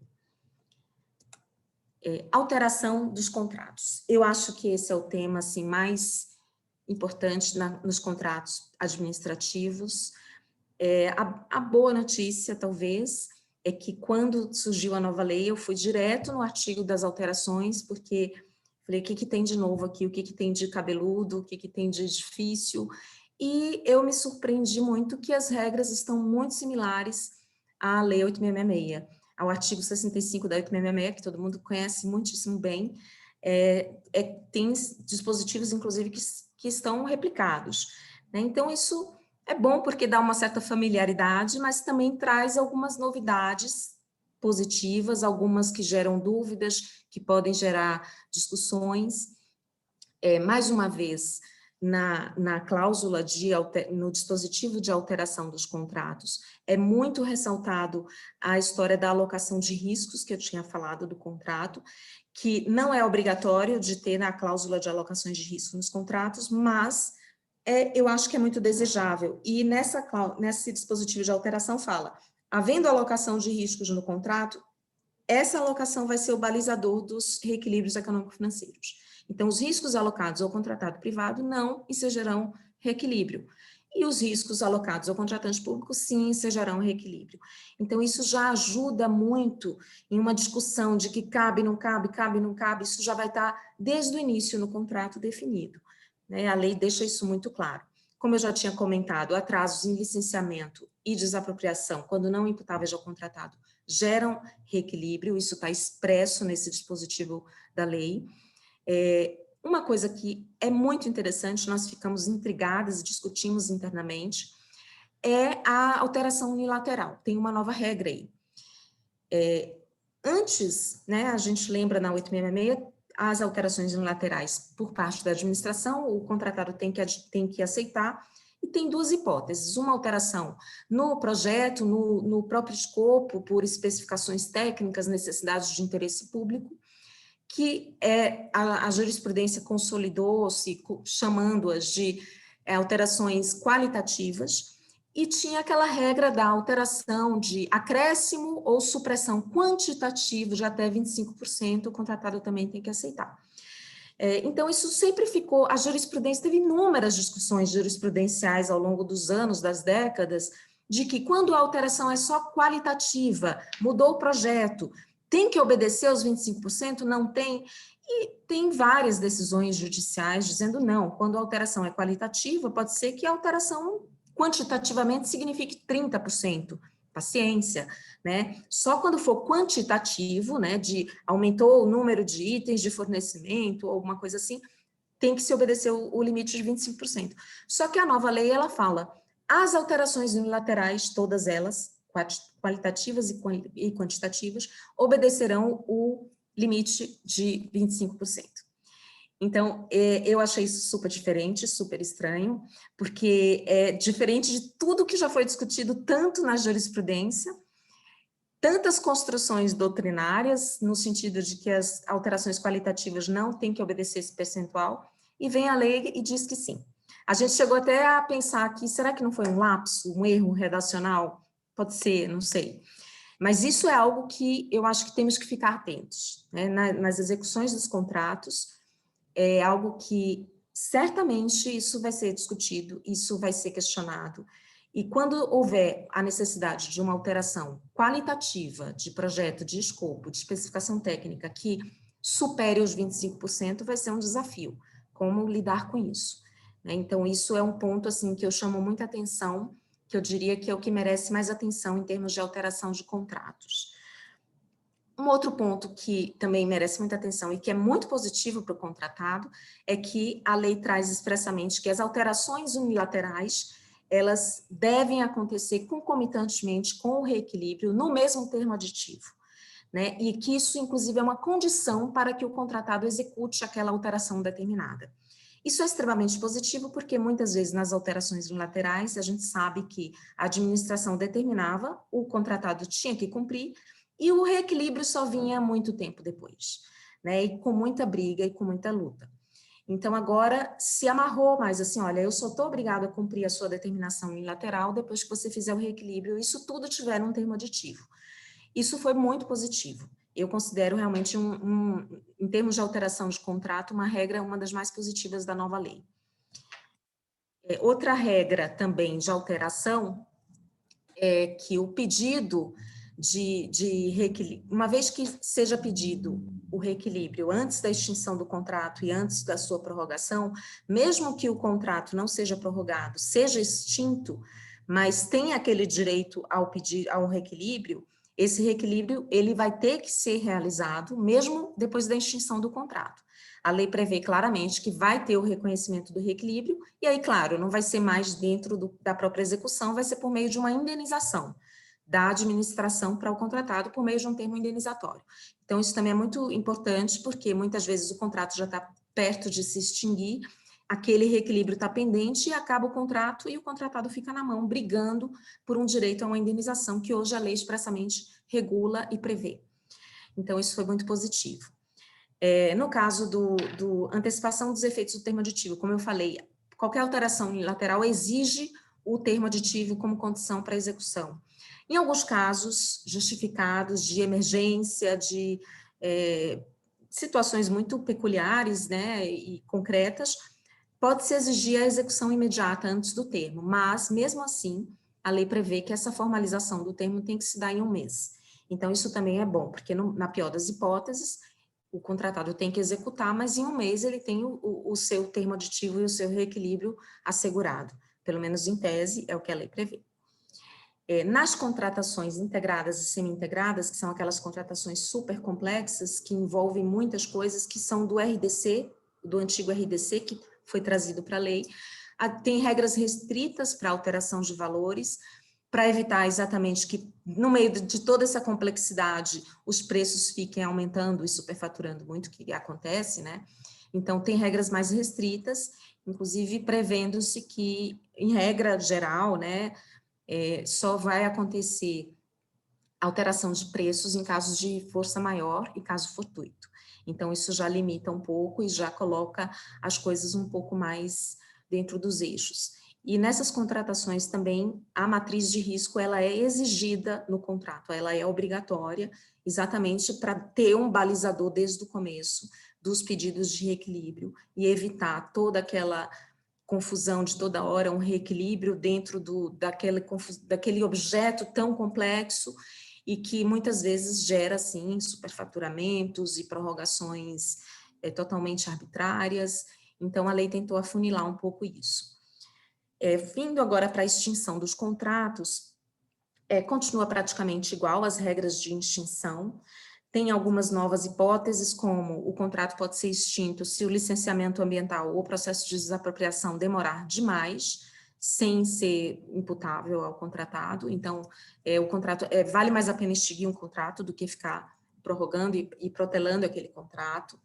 Alteração dos contratos. Eu acho que esse é o tema assim, mais importante nos contratos administrativos. A boa notícia, talvez, é que quando surgiu a nova lei, eu fui direto no artigo das alterações, porque falei, o que tem de novo aqui, o que tem de cabeludo, o que tem de difícil, e eu me surpreendi muito que as regras estão muito similares à Lei 8666, ao artigo 65 da 8666, que todo mundo conhece muitíssimo bem, tem dispositivos, inclusive, que estão replicados, né? Então, isso é bom porque dá uma certa familiaridade, mas também traz algumas novidades positivas, algumas que geram dúvidas, que podem gerar discussões. Mais uma vez, na cláusula, no dispositivo de alteração dos contratos, é muito ressaltado a história da alocação de riscos, que eu tinha falado do contrato, que não é obrigatório de ter na cláusula de alocações de risco nos contratos, mas eu acho que é muito desejável. E nesse dispositivo de alteração fala, havendo alocação de riscos no contrato, essa alocação vai ser o balizador dos reequilíbrios econômico-financeiros. Então, os riscos alocados ao contratado privado não ensejarão reequilíbrio. E os riscos alocados ao contratante público, sim, ensejarão reequilíbrio. Então, isso já ajuda muito em uma discussão de que cabe, não cabe, cabe, não cabe, isso já vai estar desde o início no contrato definido. A lei deixa isso muito claro. Como eu já tinha comentado, atrasos em licenciamento e desapropriação, quando não imputáveis ao contratado, geram reequilíbrio, isso está expresso nesse dispositivo da lei. Uma coisa que é muito interessante, nós ficamos intrigadas e discutimos internamente, é a alteração unilateral. Tem uma nova regra aí. Antes, né, a gente lembra na 8666, as alterações unilaterais por parte da administração, o contratado tem que aceitar, e tem duas hipóteses, uma alteração no projeto, no próprio escopo, por especificações técnicas, necessidades de interesse público, que a jurisprudência consolidou-se, chamando-as de alterações qualitativas, e tinha aquela regra da alteração de acréscimo ou supressão quantitativa de até 25%, o contratado também tem que aceitar. Então, isso sempre ficou, a jurisprudência teve inúmeras discussões jurisprudenciais ao longo dos anos, das décadas, de que quando a alteração é só qualitativa, mudou o projeto, tem que obedecer aos 25%? Não tem. E tem várias decisões judiciais dizendo não, quando a alteração é qualitativa, pode ser que a alteração quantitativamente signifique 30%. Paciência, né? Só quando for quantitativo, né, aumentou o número de itens de fornecimento, ou alguma coisa assim, tem que se obedecer o limite de 25%. Só que a nova lei, ela fala, as alterações unilaterais, todas elas, qualitativas e quantitativas, obedecerão o limite de 25%. Então, eu achei isso super diferente, super estranho, porque é diferente de tudo que já foi discutido tanto na jurisprudência, tantas construções doutrinárias, no sentido de que as alterações qualitativas não têm que obedecer esse percentual, e vem a lei e diz que sim. A gente chegou até a pensar que, será que não foi um lapso, um erro redacional? Pode ser, não sei. Mas isso é algo que eu acho que temos que ficar atentos, né? Nas execuções dos contratos, é algo que certamente isso vai ser discutido, isso vai ser questionado. E quando houver a necessidade de uma alteração qualitativa de projeto, de escopo, de especificação técnica que supere os 25%, vai ser um desafio. Como lidar com isso? Então, isso é um ponto assim que eu chamo muita atenção, que eu diria que é o que merece mais atenção em termos de alteração de contratos. Um outro ponto que também merece muita atenção e que é muito positivo para o contratado é que a lei traz expressamente que as alterações unilaterais elas devem acontecer concomitantemente com o reequilíbrio no mesmo termo aditivo, né? E que isso, inclusive, é uma condição para que o contratado execute aquela alteração determinada. Isso é extremamente positivo porque muitas vezes nas alterações unilaterais a gente sabe que a administração determinava, o contratado tinha que cumprir e o reequilíbrio só vinha muito tempo depois, né? E com muita briga e com muita luta. Então, agora se amarrou mais assim, olha, eu só estou obrigado a cumprir a sua determinação unilateral depois que você fizer o reequilíbrio, isso tudo tiver um termo aditivo. Isso foi muito positivo. Eu considero realmente, em termos de alteração de contrato, uma regra, uma das mais positivas da nova lei. Outra regra também de alteração é que o pedido de reequilíbrio, uma vez que seja pedido o reequilíbrio antes da extinção do contrato e antes da sua prorrogação, mesmo que o contrato não seja prorrogado, seja extinto, mas tem aquele direito ao pedir ao reequilíbrio, esse reequilíbrio ele vai ter que ser realizado mesmo depois da extinção do contrato. A lei prevê claramente que vai ter o reconhecimento do reequilíbrio, e aí, claro, não vai ser mais dentro da própria execução, vai ser por meio de uma indenização da administração para o contratado por meio de um termo indenizatório. Então, isso também é muito importante, porque muitas vezes o contrato já está perto de se extinguir, aquele reequilíbrio está pendente e acaba o contrato e o contratado fica na mão, brigando por um direito a uma indenização que hoje a lei expressamente regula e prevê. Então, isso foi muito positivo. No caso do antecipação dos efeitos do termo aditivo, como eu falei, qualquer alteração unilateral exige o termo aditivo como condição para execução. Em alguns casos justificados de emergência, de situações muito peculiares, né, e concretas, pode-se exigir a execução imediata antes do termo, mas, mesmo assim, a lei prevê que essa formalização do termo tem que se dar em 1 mês. Então, isso também é bom, porque na pior das hipóteses, o contratado tem que executar, mas em 1 mês ele tem o seu termo aditivo e o seu reequilíbrio assegurado. Pelo menos em tese, é o que a lei prevê. Nas contratações integradas e semi-integradas, que são aquelas contratações super complexas, que envolvem muitas coisas, que são do RDC, do antigo RDC, que foi trazido para a lei, tem regras restritas para alteração de valores, para evitar exatamente que, no meio de toda essa complexidade, os preços fiquem aumentando e superfaturando muito, que acontece, né? Então, tem regras mais restritas, inclusive prevendo-se que, em regra geral, né, só vai acontecer alteração de preços em casos de força maior e caso fortuito. Então, isso já limita um pouco e já coloca as coisas um pouco mais dentro dos eixos. E nessas contratações também, a matriz de risco, ela é exigida no contrato, ela é obrigatória, exatamente para ter um balizador desde o começo dos pedidos de reequilíbrio e evitar toda aquela confusão de toda hora, um reequilíbrio dentro daquele objeto tão complexo e que muitas vezes gera, assim, superfaturamentos e prorrogações totalmente arbitrárias. Então, a lei tentou afunilar um pouco isso. Vindo agora para a extinção dos contratos, continua praticamente igual as regras de extinção. Tem algumas novas hipóteses, como o contrato pode ser extinto se o licenciamento ambiental ou o processo de desapropriação demorar demais, sem ser imputável ao contratado. Então, o contrato vale mais a pena extinguir um contrato do que ficar prorrogando e protelando aquele contrato.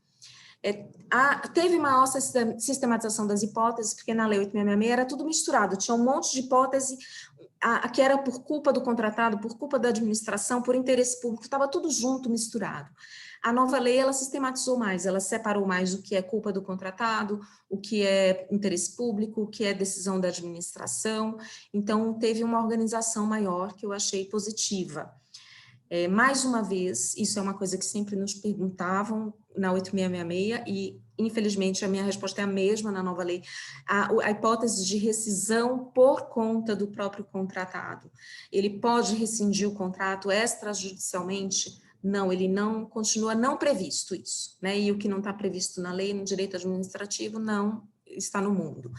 Teve maior sistematização das hipóteses, porque na Lei 8.666 era tudo misturado, tinha um monte de hipótese que era por culpa do contratado, por culpa da administração, por interesse público, estava tudo junto, misturado. A nova lei, ela sistematizou mais, ela separou mais o que é culpa do contratado, o que é interesse público, o que é decisão da administração, então teve uma organização maior que eu achei positiva. Mais uma vez, isso é uma coisa que sempre nos perguntavam na 8666 e, infelizmente, a minha resposta é a mesma na nova lei. A hipótese de rescisão por conta do próprio contratado. Ele pode rescindir o contrato extrajudicialmente? Não, ele não, continua não previsto isso, né? E o que não está previsto na lei, no direito administrativo, não está no mundo.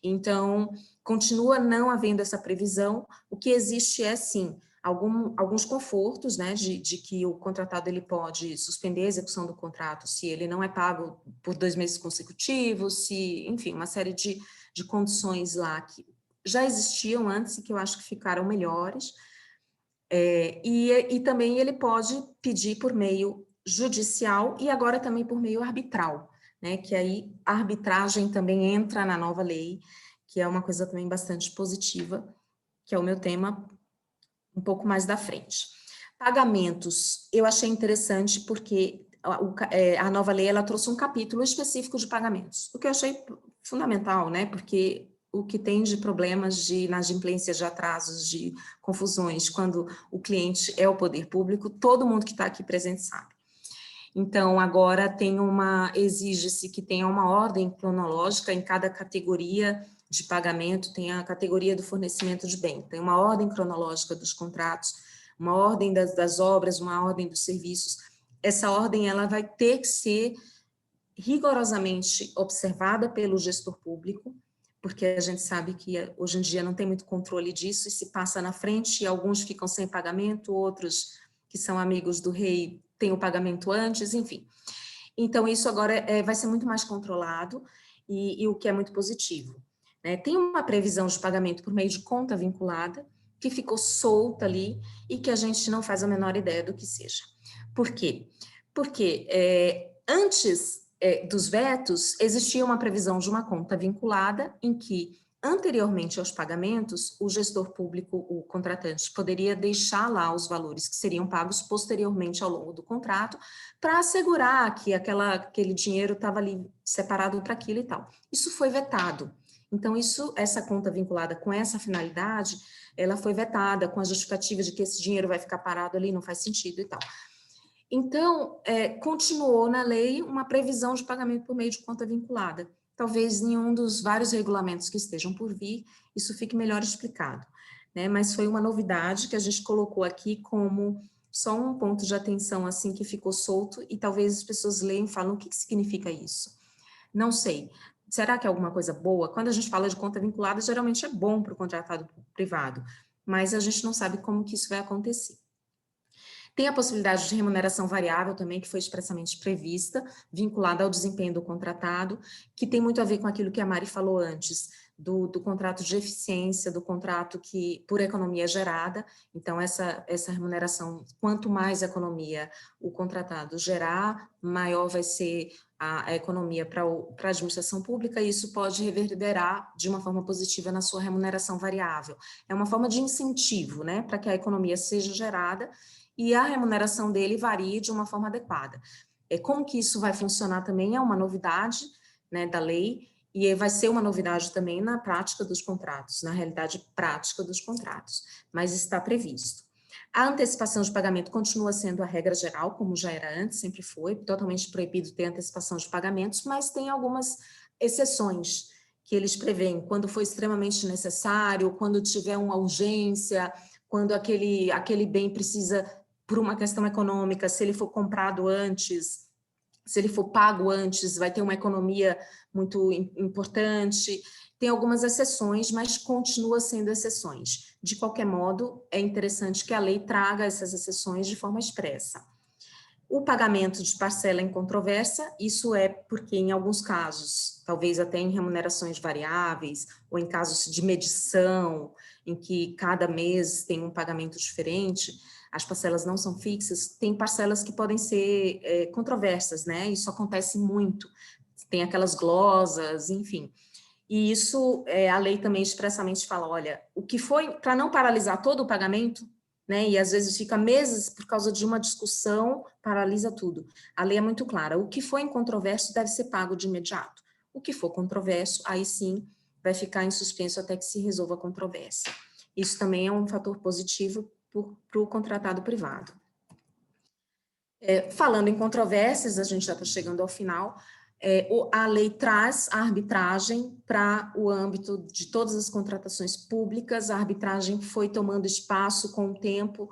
Então, continua não havendo essa previsão. O que existe é, sim, alguns confortos, né, de que o contratado ele pode suspender a execução do contrato se ele não é pago por 2 meses consecutivos, se, enfim, uma série de condições lá que já existiam antes e que eu acho que ficaram melhores. E também ele pode pedir por meio judicial e agora também por meio arbitral, né, que aí a arbitragem também entra na nova lei, que é uma coisa também bastante positiva, que é o meu tema um pouco mais da frente. Pagamentos, eu achei interessante porque a nova lei ela trouxe um capítulo específico de pagamentos, o que eu achei fundamental, né? Porque o que tem de problemas de inadimplências, de atrasos, de confusões, quando o cliente é o poder público, todo mundo que está aqui presente sabe. Então, agora exige-se que tenha uma ordem cronológica em cada categoria de pagamento, tem a categoria do fornecimento de bem, tem uma ordem cronológica dos contratos, uma ordem das obras, uma ordem dos serviços. Essa ordem ela vai ter que ser rigorosamente observada pelo gestor público, porque a gente sabe que hoje em dia não tem muito controle disso, e se passa na frente, e alguns ficam sem pagamento, outros que são amigos do rei têm o pagamento antes, enfim. Então, isso agora vai ser muito mais controlado, e o que é muito positivo. Tem uma previsão de pagamento por meio de conta vinculada, que ficou solta ali, e que a gente não faz a menor ideia do que seja. Por quê? Porque antes dos vetos, existia uma previsão de uma conta vinculada, em que, anteriormente aos pagamentos, o gestor público, o contratante, poderia deixar lá os valores que seriam pagos posteriormente ao longo do contrato, para assegurar que aquele dinheiro estava ali separado para aquilo e tal. Isso foi vetado. Então, essa conta vinculada com essa finalidade, ela foi vetada com a justificativa de que esse dinheiro vai ficar parado ali, não faz sentido e tal. Então, continuou na lei uma previsão de pagamento por meio de conta vinculada. Talvez em um dos vários regulamentos que estejam por vir, isso fique melhor explicado, né? Mas foi uma novidade que a gente colocou aqui como só um ponto de atenção assim que ficou solto, e talvez as pessoas leiam e falam: o que significa isso? Não sei. Será que é alguma coisa boa? Quando a gente fala de conta vinculada, geralmente é bom para o contratado privado, mas a gente não sabe como que isso vai acontecer. Tem a possibilidade de remuneração variável também, que foi expressamente prevista, vinculada ao desempenho do contratado, que tem muito a ver com aquilo que a Mari falou antes, do contrato de eficiência, do contrato que por economia gerada. Então, essa remuneração, quanto mais economia o contratado gerar, maior vai ser a economia para a administração pública, e isso pode reverberar de uma forma positiva na sua remuneração variável. É uma forma de incentivo, né, para que a economia seja gerada e a remuneração dele varie de uma forma adequada. Como que isso vai funcionar também é uma novidade, né, da lei, e vai ser uma novidade também na prática dos contratos, na realidade prática dos contratos, mas está previsto. A antecipação de pagamento continua sendo a regra geral, como já era antes, sempre foi, totalmente proibido ter antecipação de pagamentos, mas tem algumas exceções que eles prevêem, quando for extremamente necessário, quando tiver uma urgência, quando aquele bem precisa, por uma questão econômica, se ele for comprado antes, se ele for pago antes, vai ter uma economia muito importante. Tem algumas exceções, mas continua sendo exceções. De qualquer modo, é interessante que a lei traga essas exceções de forma expressa. O pagamento de parcela em controvérsia, isso é porque em alguns casos, talvez até em remunerações variáveis, ou em casos de medição, em que cada mês tem um pagamento diferente, as parcelas não são fixas, tem parcelas que podem ser controversas, né? Isso acontece muito, tem aquelas glosas, enfim. E isso, a lei também expressamente fala, olha, o que foi, para não paralisar todo o pagamento, né, e às vezes fica meses por causa de uma discussão, paralisa tudo. A lei é muito clara, o que foi incontroverso deve ser pago de imediato. O que for controverso, aí sim, vai ficar em suspenso até que se resolva a controvérsia. Isso também é um fator positivo para o contratado privado. Falando em controvérsias, a gente já está chegando ao final, a lei traz a arbitragem para o âmbito de todas as contratações públicas. A arbitragem foi tomando espaço com o tempo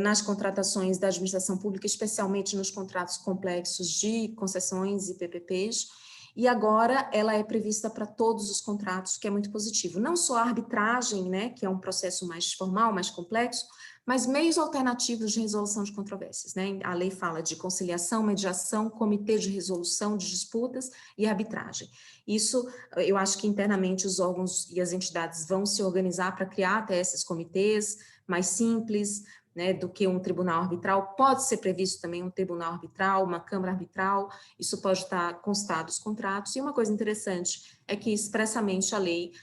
nas contratações da administração pública, especialmente nos contratos complexos de concessões e PPPs, e agora ela é prevista para todos os contratos, que é muito positivo. Não só a arbitragem, né, que é um processo mais formal, mais complexo, mas meios alternativos de resolução de controvérsias, né? A lei fala de conciliação, mediação, comitê de resolução de disputas e arbitragem. Isso, eu acho que internamente os órgãos e as entidades vão se organizar para criar até esses comitês mais simples, né, do que um tribunal arbitral. Pode ser previsto também um tribunal arbitral, uma câmara arbitral, isso pode estar constado nos contratos. E uma coisa interessante é que expressamente a lei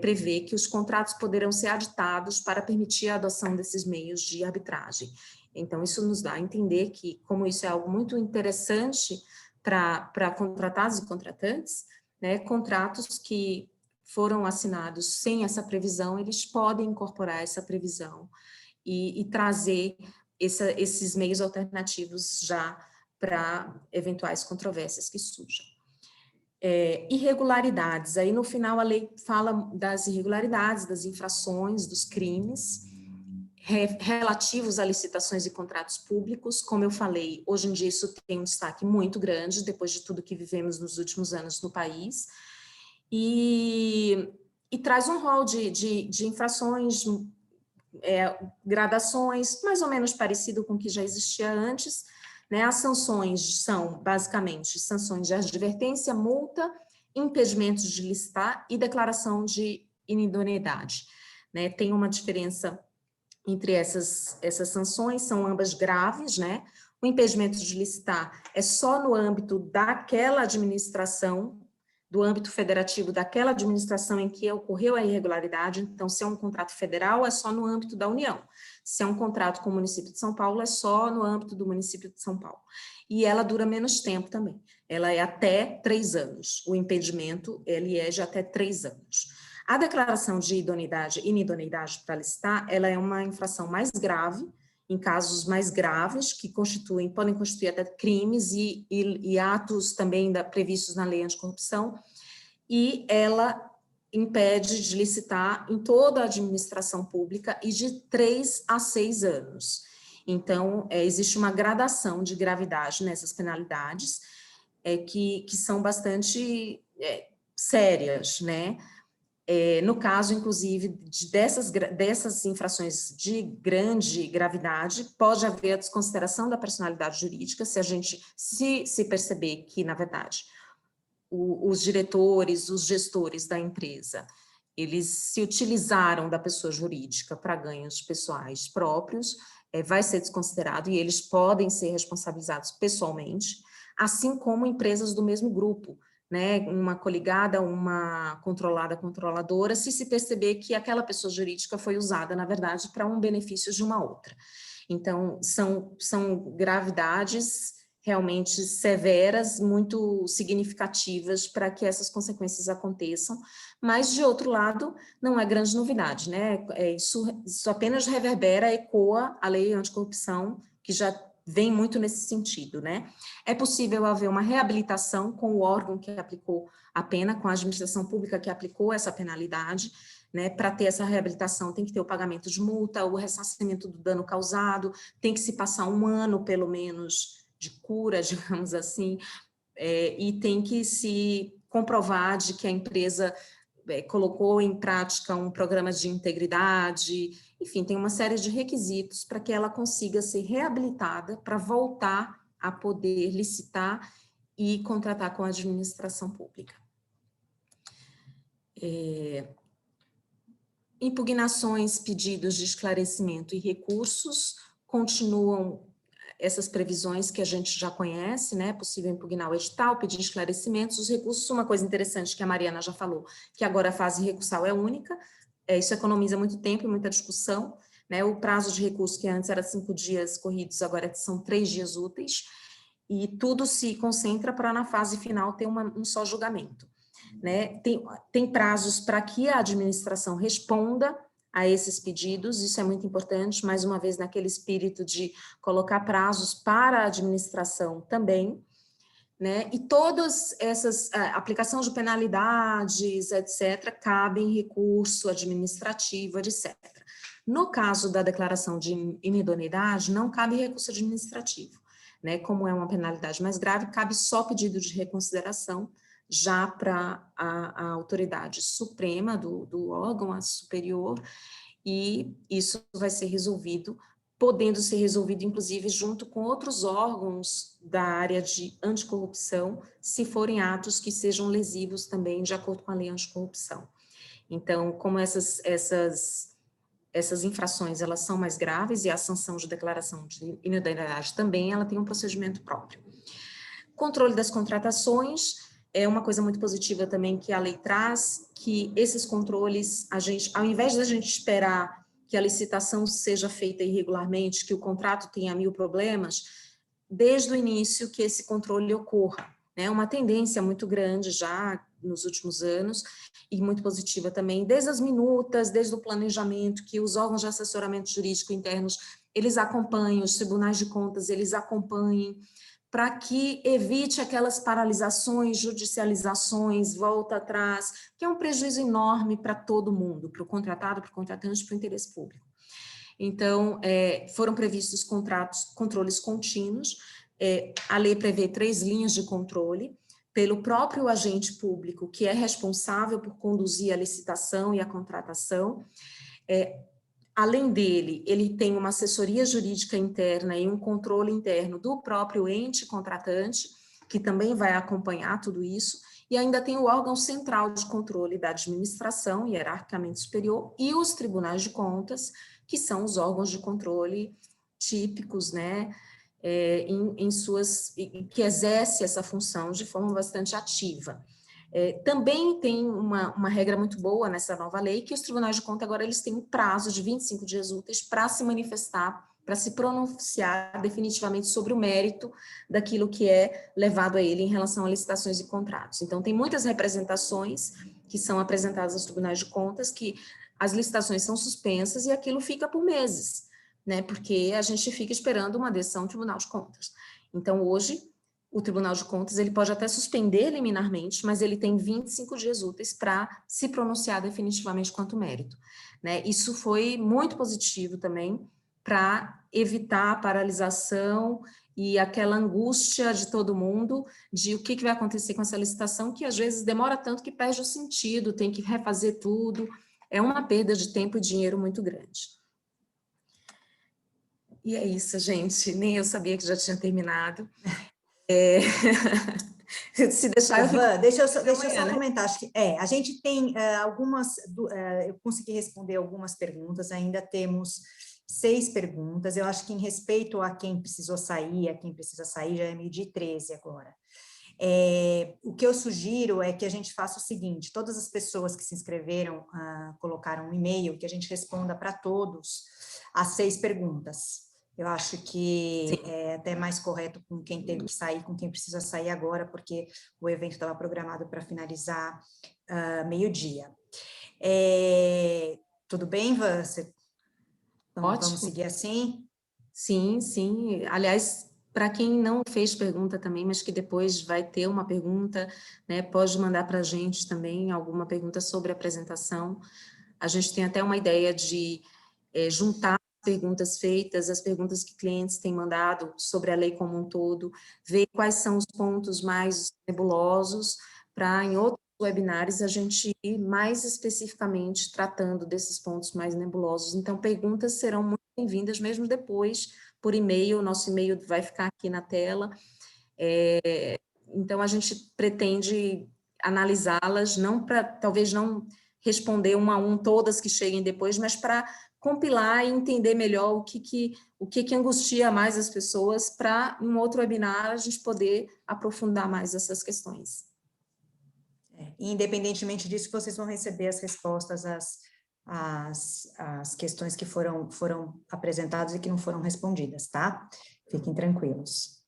prevê que os contratos poderão ser aditados para permitir a adoção desses meios de arbitragem. Então, isso nos dá a entender que, como isso é algo muito interessante para contratados e contratantes, né, contratos que foram assinados sem essa previsão, eles podem incorporar essa previsão e trazer esses meios alternativos já para eventuais controvérsias que surjam. Irregularidades, aí no final a lei fala das irregularidades, das infrações, dos crimes relativos a licitações e contratos públicos. Como eu falei, hoje em dia isso tem um destaque muito grande, depois de tudo que vivemos nos últimos anos no país, e traz um rol de infrações, gradações, mais ou menos parecido com o que já existia antes, né? As sanções são, basicamente, sanções de advertência, multa, impedimentos de licitar e declaração de inidoneidade, né? Tem uma diferença entre essas sanções, são ambas graves, né? O impedimento de licitar é só no âmbito daquela administração, do âmbito federativo daquela administração em que ocorreu a irregularidade. Então, se é um contrato federal, é só no âmbito da União. Se é um contrato com o município de São Paulo, é só no âmbito do município de São Paulo. E ela dura menos tempo também. Ela é até 3 anos. O impedimento, ele é de até 3 anos. A declaração de inidoneidade para licitar, ela é uma infração mais grave, em casos mais graves, que podem constituir até crimes e atos também previstos na lei anticorrupção, e ela impede de licitar em toda a administração pública e de 3 a 6 anos. Então, existe uma gradação de gravidade nessas penalidades, que são bastante sérias, né? No caso, inclusive, dessas infrações de grande gravidade, pode haver a desconsideração da personalidade jurídica, se a gente se perceber que, na verdade, os diretores, os gestores da empresa, eles se utilizaram da pessoa jurídica para ganhos pessoais próprios, vai ser desconsiderado e eles podem ser responsabilizados pessoalmente, assim como empresas do mesmo grupo, né, uma coligada, uma controladora, se perceber que aquela pessoa jurídica foi usada, na verdade, para um benefício de uma outra. Então, são gravidades realmente severas, muito significativas para que essas consequências aconteçam, mas, de outro lado, não é grande novidade, né? Isso apenas reverbera, ecoa a lei anticorrupção, que já vem muito nesse sentido, né? É possível haver uma reabilitação com o órgão que aplicou a pena, com a administração pública que aplicou essa penalidade, né? Para ter essa reabilitação tem que ter o pagamento de multa, o ressarcimento do dano causado, tem que se passar 1 ano, pelo menos, de cura, digamos assim, e tem que se comprovar de que a empresa colocou em prática um programa de integridade, enfim, tem uma série de requisitos para que ela consiga ser reabilitada para voltar a poder licitar e contratar com a administração pública. Impugnações, pedidos de esclarecimento e recursos continuam essas previsões que a gente já conhece, né? É possível impugnar o edital, pedir esclarecimentos, os recursos. Uma coisa interessante que a Mariana já falou, que agora a fase recursal é única, isso economiza muito tempo e muita discussão, né? O prazo de recurso, que antes era 5 dias corridos, agora são 3 dias úteis, e tudo se concentra para, na fase final, ter um só julgamento, né? Tem prazos para que a administração responda a esses pedidos, isso é muito importante, mais uma vez naquele espírito de colocar prazos para a administração também, né? E todas essas aplicação de penalidades, etc., cabem recurso administrativo, etc. No caso da declaração de inidoneidade, não cabe recurso administrativo, né? Como é uma penalidade mais grave, cabe só pedido de reconsideração, já para a autoridade suprema do órgão, a superior, e isso vai ser resolvido, podendo ser resolvido, inclusive, junto com outros órgãos da área de anticorrupção, se forem atos que sejam lesivos também, de acordo com a lei anticorrupção. Então, como essas infrações, elas são mais graves, e a sanção de declaração de inidoneidade também, ela tem um procedimento próprio. Controle das contratações é uma coisa muito positiva também que a lei traz, que esses controles, a gente, ao invés da gente esperar que a licitação seja feita irregularmente, que o contrato tenha 1000 problemas, desde o início que esse controle ocorra, né? Uma tendência muito grande já nos últimos anos, e muito positiva também, desde as minutas, desde o planejamento, que os órgãos de assessoramento jurídico internos, eles acompanhem, os tribunais de contas, eles acompanhem, para que evite aquelas paralisações, judicializações, volta atrás, que é um prejuízo enorme para todo mundo, para o contratado, para o contratante, para o interesse público. Então, foram previstos controles contínuos, a lei prevê 3 linhas de controle, pelo próprio agente público, que é responsável por conduzir a licitação e a contratação. Além dele, ele tem uma assessoria jurídica interna e um controle interno do próprio ente contratante, que também vai acompanhar tudo isso, e ainda tem o órgão central de controle da administração, hierarquicamente superior, e os tribunais de contas, que são os órgãos de controle típicos, né, que exerce essa função de forma bastante ativa. Também tem uma regra muito boa nessa nova lei, que os tribunais de contas agora eles têm um prazo de 25 dias úteis para se manifestar, para se pronunciar definitivamente sobre o mérito daquilo que é levado a ele em relação a licitações e contratos. Então, tem muitas representações que são apresentadas aos tribunais de contas, que as licitações são suspensas e aquilo fica por meses, né? Porque a gente fica esperando uma decisão do Tribunal de Contas. Então, hoje, o Tribunal de Contas ele pode até suspender liminarmente, mas ele tem 25 dias úteis para se pronunciar definitivamente quanto mérito, né? Isso foi muito positivo também para evitar a paralisação e aquela angústia de todo mundo de o que vai acontecer com essa licitação, que às vezes demora tanto que perde o sentido, tem que refazer tudo, é uma perda de tempo e dinheiro muito grande. E é isso, gente, nem eu sabia que já tinha terminado. Se deixar, eu fico... Deixa eu só comentar, acho que a gente tem eu consegui responder algumas perguntas, ainda temos 6 perguntas, eu acho que em respeito a quem precisou sair, a quem precisa sair, já é 12h13 agora. O que eu sugiro é que a gente faça o seguinte, todas as pessoas que se inscreveram, colocaram um e-mail, que a gente responda para todos as 6 perguntas. Eu acho que Sim. É até mais correto com quem teve que sair, com quem precisa sair agora, porque o evento estava programado para finalizar meio-dia. Tudo bem, Van? Vamos seguir assim? Sim, sim. Aliás, para quem não fez pergunta também, mas que depois vai ter uma pergunta, né, pode mandar para a gente também alguma pergunta sobre a apresentação. A gente tem até uma ideia de juntar perguntas feitas, as perguntas que clientes têm mandado sobre a lei como um todo, ver quais são os pontos mais nebulosos, para em outros webinars a gente ir mais especificamente tratando desses pontos mais nebulosos. Então, perguntas serão muito bem-vindas, mesmo depois, por e-mail, nosso e-mail vai ficar aqui na tela. Então, a gente pretende analisá-las, não para, talvez não responder um a um todas que cheguem depois, mas para compilar e entender melhor o que angustia mais as pessoas, para, em um outro webinar, a gente poder aprofundar mais essas questões. Independentemente disso, vocês vão receber as respostas às questões que foram apresentadas e que não foram respondidas, tá? Fiquem tranquilos.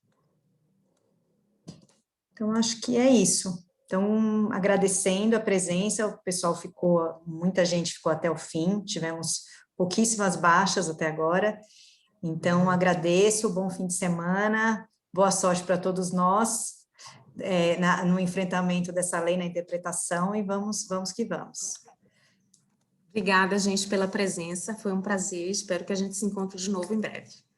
Então, acho que é isso. Então, agradecendo a presença, o pessoal muita gente ficou até o fim, tivemos pouquíssimas baixas até agora, então agradeço, bom fim de semana, boa sorte para todos nós, no enfrentamento dessa lei, na interpretação, e vamos que vamos. Obrigada, gente, pela presença, foi um prazer, espero que a gente se encontre de novo em breve.